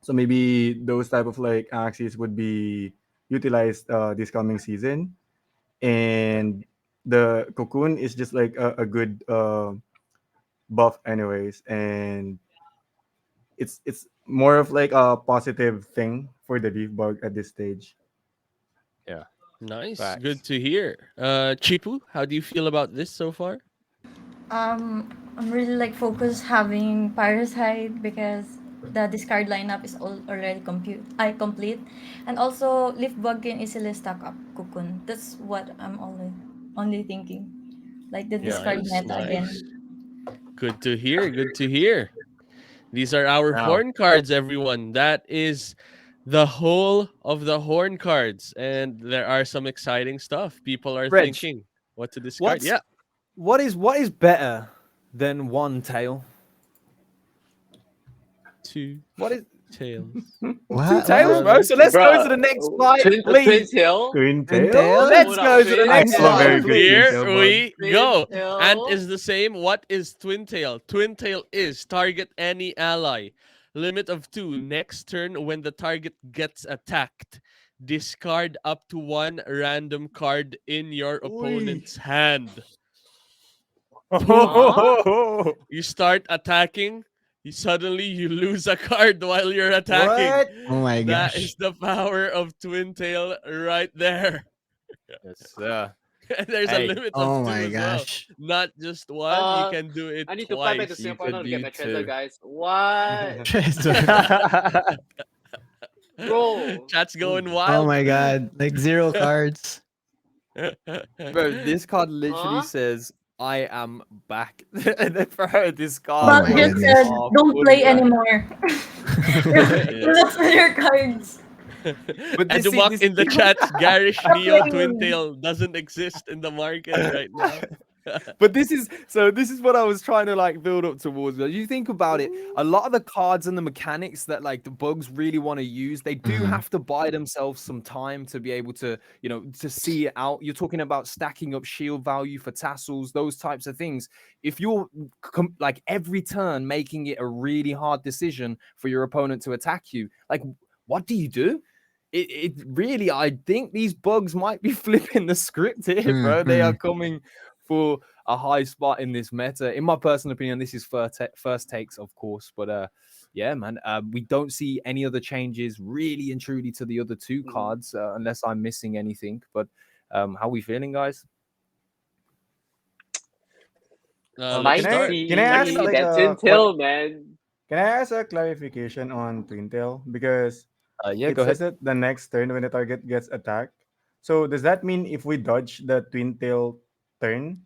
So maybe those type of like axes would be utilized this coming season. And the cocoon is just like a good buff anyways, and it's more of like a positive thing for the leaf bug at this stage. Yeah, Nice. facts. Good to hear. Chipu, how do you feel about this so far? I'm really like focused having parasite because the discard lineup is all already complete, and also leaf bug can easily stack up cocoon. That's what I'm only thinking, like the Yeah, discard Nice, meta nice. again. Good to hear. Good to hear. These are our Now, horn cards, everyone. That is the whole of the horn cards. And there are some exciting stuff. People are Reg, thinking what to discard. what's Yeah. what is better than one tail? Two What is tails. two What? tails, What? bro? Brother. So let's go to the next Bro, slide, twin please. tail. Twin Twin tail? tail? Let's Hold up, go to the twin I next saw a slide, very tail. good twin please. Here tail bug. we Twin go. Ant tail. is the same. What is twin tail? Twin tail is target any ally. Limit of 2. Next turn, when the target gets attacked, discard up to one random card in your Uy. opponent's hand. Boom. Huh? You start attacking. You lose a card while you're attacking. What? Oh my That is gosh. the power of twin tail right there. Yes, sir. And there's a Hey, limit of Oh 2 my as well. gosh. Not just one, you Uh, can do it I need to fly back to twice. you Singapore now could to get do my treasure, two. guys. What, Treasure. bro? Chat's going Oh wild. my god. Like 0 cards. Bro, this card literally Huh? says, "I am back." And then bro, this Oh card But my was just said, goodness. don't fully play back. anymore. Yeah. That's with your cards. But this Adumak this in the chats, Garish Stop Neo playing with Twin me. Tail doesn't exist in the market right now. but this is what I was trying to like build up towards. But you think about it, a lot of the cards and the mechanics that like the bugs really want to use, they do Mhm. have to buy themselves some time to be able to, to see it out. You're talking about stacking up shield value for tassels, those types of things. If you're like every turn making it a really hard decision for your opponent to attack you, like what do you do? It really, I think these bugs might be flipping the script here, bro. They are Mhm. coming for a high spot in this meta. In my personal opinion, this is first takes, of course, but yeah, man, we don't see any other changes really and truly to the other two Mm. cards, unless I'm missing anything. But how we feeling, guys? Let's start. Can I Second ask Spicy. up. like That twin what tail, man. can I ask a clarification on twin tail? Because Yeah, it go ahead. says that the next turn when the target gets attacked. So does that mean if we dodge the twin tail turn,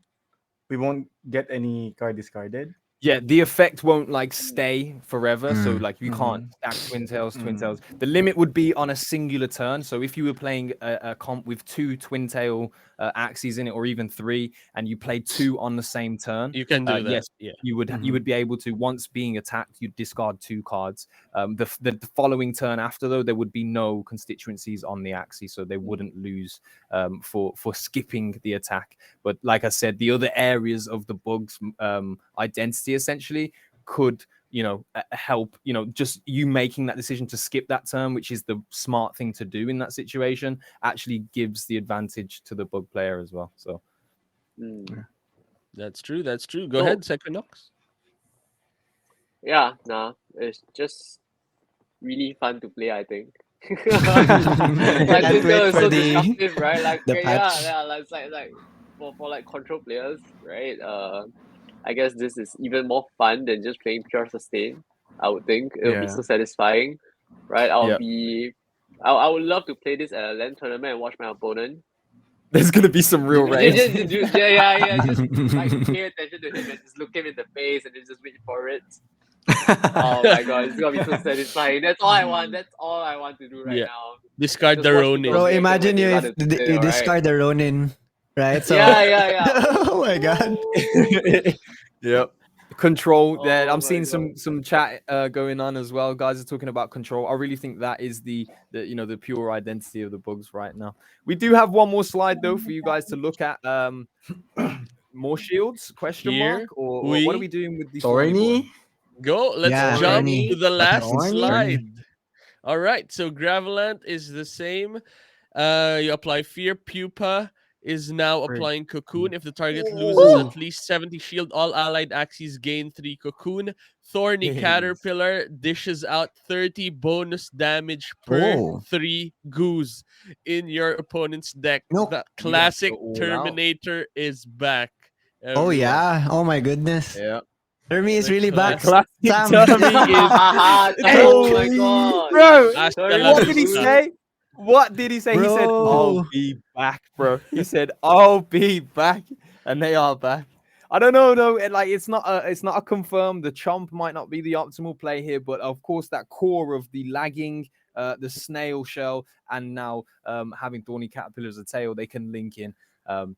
we won't get any card discarded? Yeah, the effect won't like Mm. stay forever. So Mm. like you can't Mm-hmm. stack twin tails, twin Mm-hmm. tails. The limit would be on a singular turn. So if you were playing a comp with 2 twin tail axes in it, or even 3, and you played 2 on the same turn, You can do that. yes, Yeah. you would be able to, once being attacked, you'd discard 2 cards. The following turn after, though, there would be no constituencies on the axis, so they wouldn't lose for skipping the attack. But like I said, the other areas of the bugs identity essentially could, help, just you making that decision to skip that turn, which is the smart thing to do in that situation, actually gives the advantage to the bug player as well. So Mm. That's true. That's true. Go So ahead, Second Nox. yeah, nah, it's just really fun to play, I think. Like Can't twin tail wait is for so the disruptive, right? Like the yeah, patch. yeah, like, it's like for like control players, right? I guess this is even more fun than just playing pure sustain. I would think it'll be Yeah. so satisfying, right? yeah, I would love to play this at a LAN tournament and watch my opponent. there's gonna be some real rain. Yeah. Just like pay attention to him and just look him in the face and then just wait for it. Oh my god, it's gonna be so satisfying. That's all I want. That's all I want to do right Yeah. now. Discard Just the watch people's Bro, Ronin. reaction when imagine they you run if a twin you tail, right? discard the Ronin, right? So Yeah. oh my god. Ooh. Yep. Control that I'm Oh my seeing god. some chat going on as well. Guys are talking about control. I really think that is the pure identity of the bugs right now. We do have one more slide though for you guys to look at. More shields? Question mark? Here Or what are we we doing with the thorny boy? Thorny? go. Let's Yeah, jump Thorny. to Thorny. the What's last next? Thorny? slide. Thorny. All right. So Gravelant is the same. You apply Fear. Pupa is now Wait. applying Cocoon. If the target loses Woo! at least 70 shield, all allied axes gain 3 Cocoon. Thorny Yes. Caterpillar dishes out 30 bonus damage per Oh. 3 goose in your opponent's deck. No. The You guys classic go all out. Terminator is back. Oh Everyone. yeah. Oh my goodness. Yeah. Hermie is The really back. classic Classic Sam. Termi is Oh my god. Bro, hasta la what did he vista. say? What did he say? He said, "I'll Bro. be back, bro." He said, "I'll be back," and they are back. I don't know though. It's not a confirmed. The chomp might not be the optimal play here, but of course that core of the lagging, the snail shell, and now having thorny caterpillar as a tail, they can link in.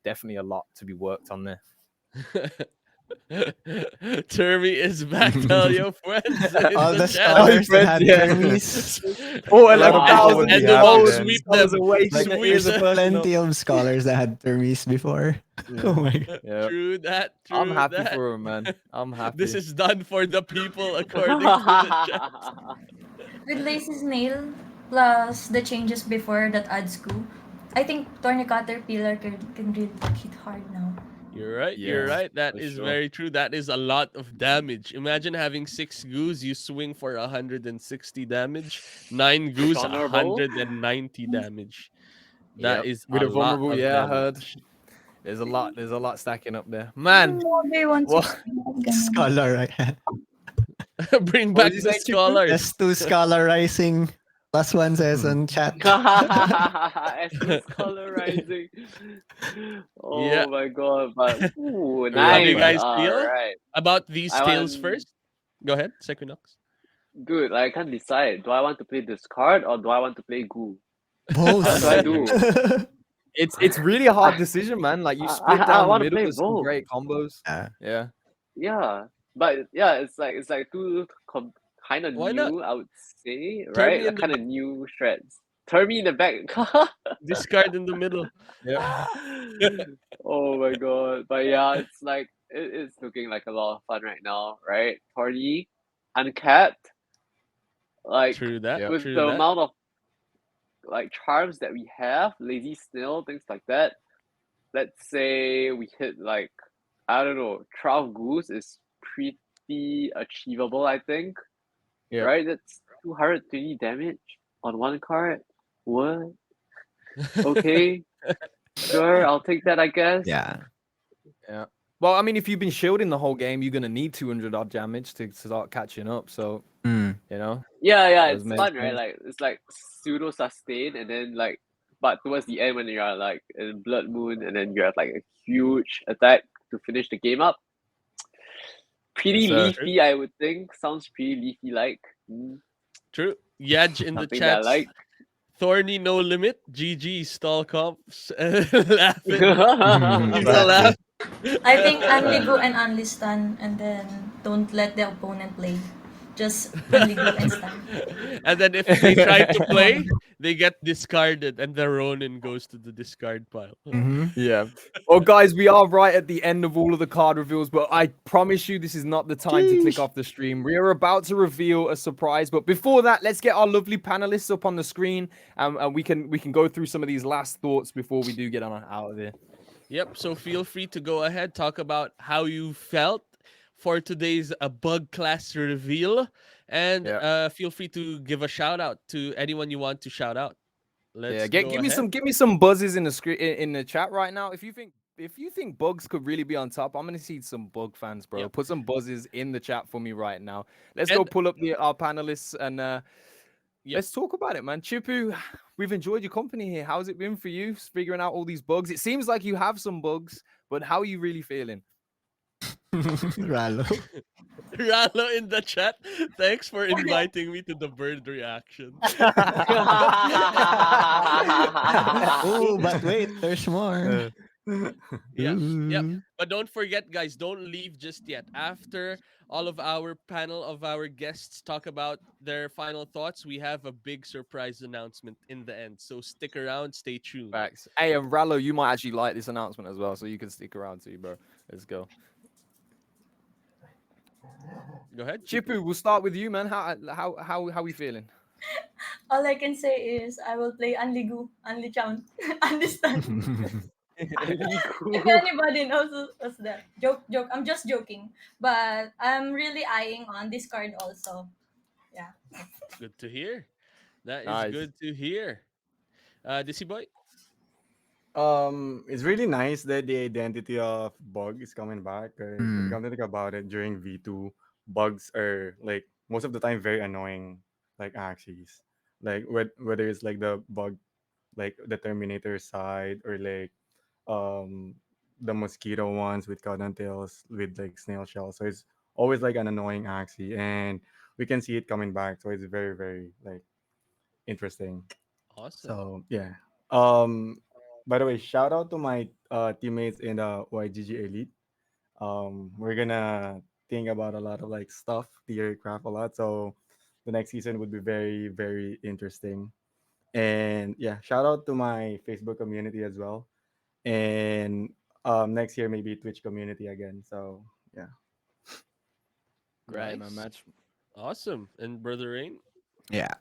Definitely a lot to be worked on there. Termy is back. Tell your friends in All the the chat. Oh, scholars that friends, had yeah. Termes. Oh, and A a lot of people would thousand be And the happy mob souls, then. sweep souls them. awake in Like the Sweep ears there's of them. personal. plenty of scholars that had Termes before. Oh Yeah, my god. yeah. True that. I'm True happy that. for him, man. I'm This happy. is done for the people, according to the chat. With Lace's nail plus the changes before that adds goo, I think Thorny Caterpillar can really hit hard now. You're right. You're Yes, right. That for is sure. very true. That is a lot of damage. Imagine having six goos. You swing for 160 damage. Nine goos, Vulnerable. 190 damage. That Yep. is With a a lot vulnerable, of yeah, I heard. damage. There's a lot stacking up there. Man, Grabe, what 160 ganun. Scholar, right? Bring what was back you the saying, Chipu? scholars. S2 scholarizing. Plus one says on chat. S2 Scholar Rising. Yeah. Oh my god, but ooh, How do Love you nice. that. guys feel Alright. about these I tales want first? Go ahead, Sequinox. dude, I can't decide. Do I want to play this card or do I want to play Goo? What do Both. I Mm, do? It's really a hard I decision, man. Like you I, split I down the want to middle. play There's some both. great combos. Yeah. Yeah. Yeah. But yeah, it's like two kind of why not? new, I would say, Turn right? me Like in the kind of new shreds. Turn me in the back. discard in the middle. Yep. Oh my god. But yeah, it's like it's looking like a lot of fun right now, right? Party, uncapped, like True that. Yep. with True the that. amount of like charms that we have, lazy snail, things like that. Let's say we hit like I don't know, 12 goose is pretty achievable, I think. Yep. Right? That's 220 damage on one card. What? Okay, sure, I'll take that, I guess. Yeah. Yeah. Well, I mean, if you've been shielding the whole game, you're gonna need 200 odd damage to start catching up. So Mm. you know, Yeah, yeah, does it's make fun, right? sense. Like it's like pseudo sustain, and then like, but towards the end when you're like in Blood Moon, and then you have like a huge attack to finish the game up. Yes, Pretty sir. True. leafy, I would think. Sounds pretty leafy like. True. Yaj in the Something that I chats. like. Thorny no limit. GG stall comps. Laughing. He's a laugh. Laughing. I think Unligo and Unlistan, and then don't let the opponent play. Just Unligo and Stan. And then if they try to play, they get discarded, and the Ronin goes to the discard pile. Mm-hmm. Yeah. Well, guys, we are right at the end of all of the card reveals, but I promise you this is not the time to click Sheesh. off the stream. We are about to reveal a surprise, but before that, let's get our lovely panelists up on the screen, and we can go through some of these last thoughts before we do get on out of here. Yep. So feel free to go ahead, talk about how you felt for today's bug class reveal, and Yeah. feel free to give a shout out to anyone you want to shout out. Yeah, Let's get go ahead. give me some buzzes in the screen in the chat right now. If you think bugs could really be on top, I'm gonna see some bug fans, bro. Yep. Put some buzzes in the chat for me right now. Let's go And pull up our panelists and yep. let's talk about it, man. Chipu, we've enjoyed your company here. How's it been for you figuring out all these bugs? It seems like you have some bugs, but how are you really feeling? Ralo. Ralo in the chat. Thanks for inviting me to the bird reaction. Oh, but wait, there's more. Yep, yep. Ooh. But don't forget, guys, don't leave just yet. After all of our panel of our guests talk about their final thoughts, we have a big surprise announcement in the end. So stick around, stay tuned. Facts. Hey, and Rallo, you might actually like this announcement as well, so you can stick around too, bro. Let's go. Go ahead, Chipu. Chipu, we'll start with you, man. How we feeling? All I can say is I will play Unligo, Unlichan, Unlistan. If Illegal. anybody knows what's that. Joke. I'm just joking. But I'm really eyeing on this card also. Yeah. Good to hear. That is Nice. good to hear. Dizzy boy. It's really nice that the identity of bug is coming back. Because if you Mm. come to think about it, during V2, bugs are like most of the time very annoying, like axes. Like whether it's like the bug, like the Terminator side, or like um the mosquito ones with cottontails with like snail shells. So it's always like an annoying axie, and we can see it coming back. So it's very very like interesting. Awesome. So yeah. Um. By the way, shout out to my teammates in the YGG Elite. We're gonna think about a lot of like stuff, theory craft a lot. So the next season would be very very interesting. And yeah, shout out to my Facebook community as well. And next year maybe Twitch community again. So yeah. Great, man, Nice. match. Awesome. And Brother Rain? Yeah.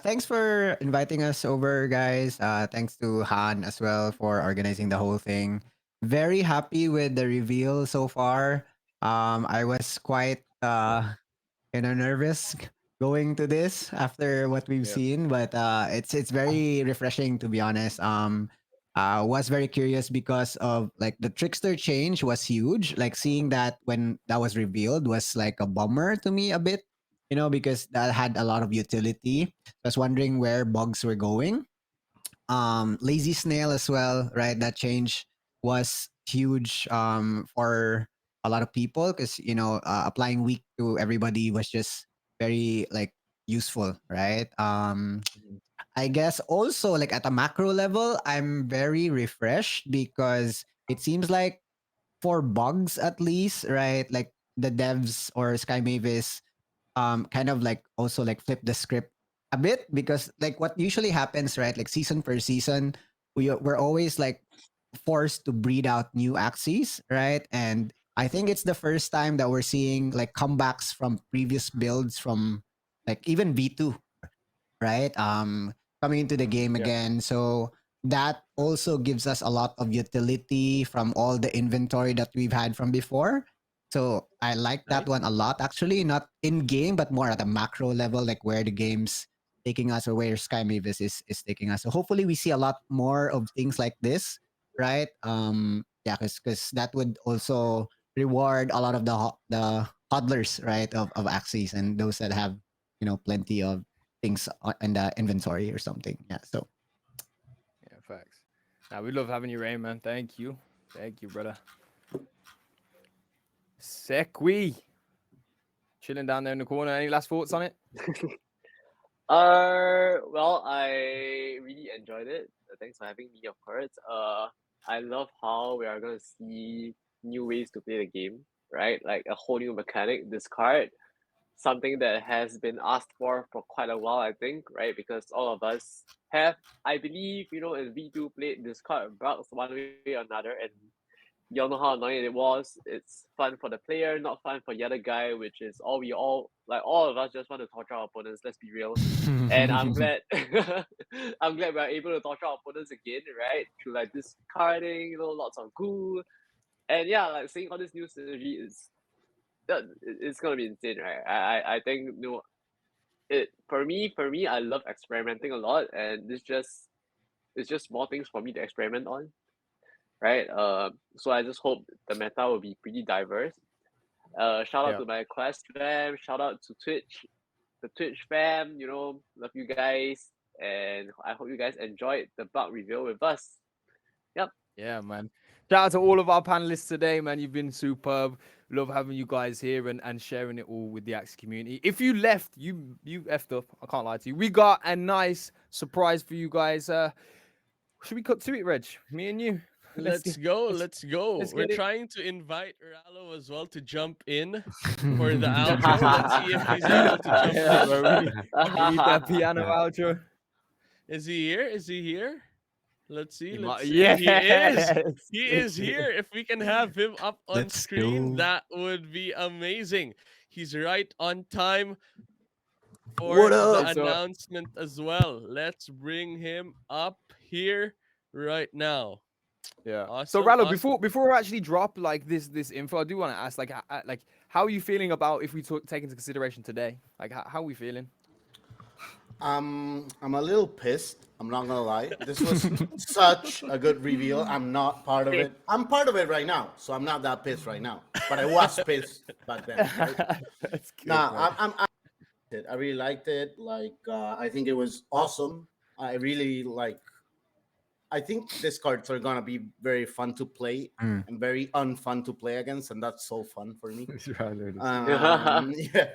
Thanks for inviting us over, guys. Thanks to Han as well for organizing the whole thing. Very happy with the reveal so far. I was quite nervous going to this after what we've Yeah. seen, but it's very refreshing to be honest. Was very curious because of like the trickster change was huge. Like seeing that when that was revealed was like a bummer to me a bit, because that had a lot of utility. I was wondering where bugs were going. Lazy snail as well, right? That change was huge for a lot of people because applying weak to everybody was just very like useful, right? Mhm. I guess also like at a macro level, I'm very refreshed because it seems like for bugs at least, right? Like the devs or Sky Mavis kind of like also like flip the script a bit because like what usually happens, right? Like season per season, we're always like forced to breed out new axes, right? And I think it's the first time that we're seeing like comebacks from previous builds from like even V2, right? Coming into the game Yeah. again. So that also gives us a lot of utility from all the inventory that we've had from before. So I like that Nice. one a lot actually, not in game, but more at a macro level, like where the game's taking us or where Sky Mavis is taking us. So hopefully we see a lot more of things like this, right? Yeah, because that would also reward a lot of the hodlers, right, of Axis and those that have plenty of things in the inventory or something. Yeah. So Yeah, facts. Now we love having you, Rain, man. Thank you. Thank you, brother. Sequi. Chilling down there in the corner. Any last thoughts on it? Well, I really enjoyed it. Thanks for having me, of course. I love how we are gonna see new ways to play the game, right? Like a whole new mechanic. This card, something that has been asked for quite a while, I think, right? Because all of us have, I believe, in V2 played this card bugs one way or another, and y'all know how annoying it was. It's fun for the player, not fun for the other guy, which is all of us just want to torture our opponents, let's be real. And I'm glad I'm glad we're able to torture our opponents again, right? Through like discarding, lots of goo. And yeah, like seeing all this new synergy is it's gonna be insane, right? I think it for me I love experimenting a lot, and it's just more things for me to experiment on, right? So I just hope the meta will be pretty diverse. Shout out Yeah. to my Quest fam, shout out to Twitch, the Twitch fam, love you guys, and I hope you guys enjoyed the bug reveal with us. Yep. Yeah, man. Shout out to all of our panelists today, man. You've been superb. Love having you guys here and sharing it all with the Axie community. If you left, you effed up. I can't lie to you. We got a nice surprise for you guys. Should we cut to it, Reg? Me and you. Let's Let's get go. let's Let's go. let's We're get it. trying to invite Rallo as well to jump in for the outro. Let's see if he's able to jump Yeah, in. bro. We need that piano Yeah. outro. Is he here? Is he here? Let's see. He Let's might, see. He is. yes. He is here. If we can have him up on let's screen, go. that would be amazing. He's right on time for What the up? What's up? announcement as well. Let's bring him up here right now. Yeah. So Awesome. Rallo, Awesome. before I actually drop like this info, I do want to ask like how are you feeling about if we take into consideration today? Like how are we feeling? I'm a little pissed. I'm not gonna lie. This was such a good reveal. I'm not part of it. I'm part of it right now, so I'm not that pissed right now. But I was pissed back then, right? That's good, Nah, man. I really liked it. Like, I think it was awesome. I really like. I think these cards are gonna be very fun to play Mm. and very unfun to play against, and that's so fun for me. It's Rallo's. Yeah,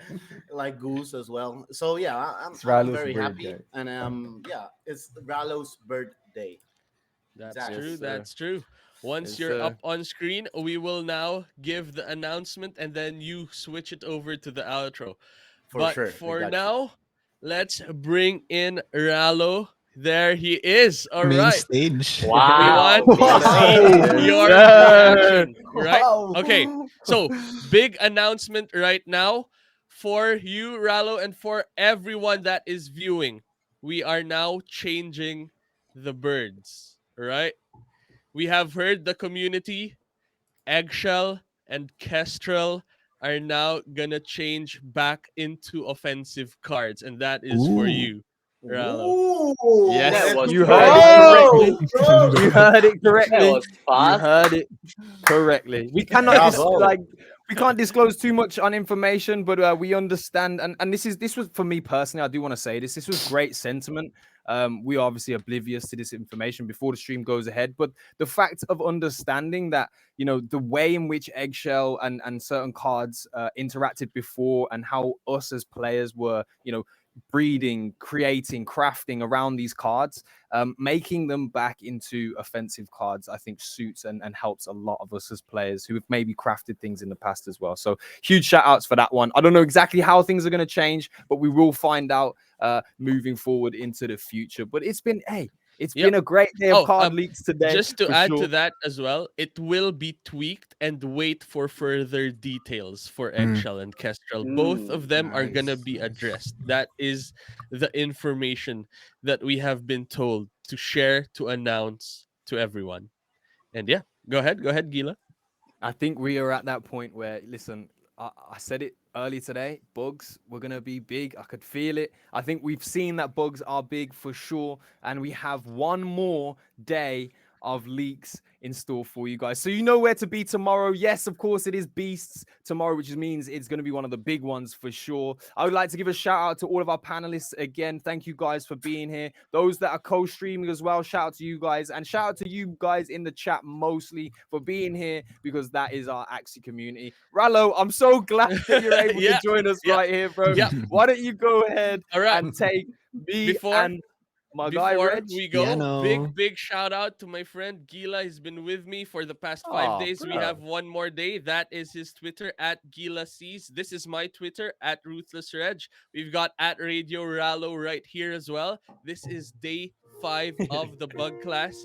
like Goose as well. So yeah, It's I'm Rallo's very bird, happy, guys. and yeah, it's Rallo's birthday. That's Yes, Exactly. true. sir. That's true. Once Yes, you're sir. up on screen, we will now give the announcement and then you switch it over to the outro. For But sure, we for got you. now, let's bring in Rallo. There he is. All Main right. stage. We Wow, want main to see stage. Wow, Yes. your sir. reaction, right? Okay. Wow. So, big announcement right now for you, Rallo, and for everyone that is viewing. We are now changing the birds, right? We have heard the community, Eggshell and Kestrel are now gonna change back into offensive cards, and that is for Ooh. you, Rallo. Ooh, That Yes, was let's you heard it fast. go, correctly. bro. You heard it That correctly. was You fast. heard it correctly. We cannot Bravo. we can't disclose too much on information, but we understand. And this was for me personally. I do want to say this. This was great sentiment. We are obviously oblivious to this information before the stream goes ahead, but the fact of understanding that the way in which Eggshell and certain cards interacted before, and how us as players were breeding, creating, crafting around these cards, making them back into offensive cards, I think suits and helps a lot of us as players who have maybe crafted things in the past as well. So huge shout outs for that one. I don't know exactly how things are going to change, but we will find out moving forward into the future. But it's Yep. been a great day of Oh, card leaks today just to for add to sure. that as well, it will be tweaked and wait for further details for Mm. Eggshell and Kestrel. Both of Mm. them are gonna Nice, be nice. addressed. That is the information that we have been told to share to announce to everyone. And yeah, go ahead, Gila. I think we are at that point where, listen, I said it early today. Bugs were going to be big. I could feel it. I think we've seen that bugs are big for sure. And we have one more day of leaks in store for you guys. So you know where to be tomorrow. Yes, of course, it is Beasts tomorrow, which means it's going to be one of the big ones for sure. I would like to give a shout out to all of our panelists again. Thank you guys for being here. Those that are co-streaming as well, shout out to you guys. And shout out to you guys in the chat mostly for being here, because that is our Axie community. Rallo, I'm so glad that you're able to Yeah, join us yeah, right here, bro. yeah. Why don't you go ahead All right. and take me Before and my guy before Reg? we go, Piano. big shout out to my friend Gila. He's been with me for the past 5 days. We Bro. have one more day. That is his Twitter at Gila Sees. This is my Twitter at Ruthless Reg. We've got at Radio Rallo right here as well. This is day 5 of the bug class.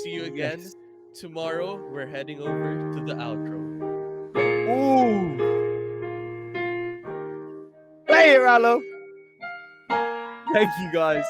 See you again Yes. tomorrow. We're heading over to the outro. Ooh. Play it, Rallo. Thank you, guys.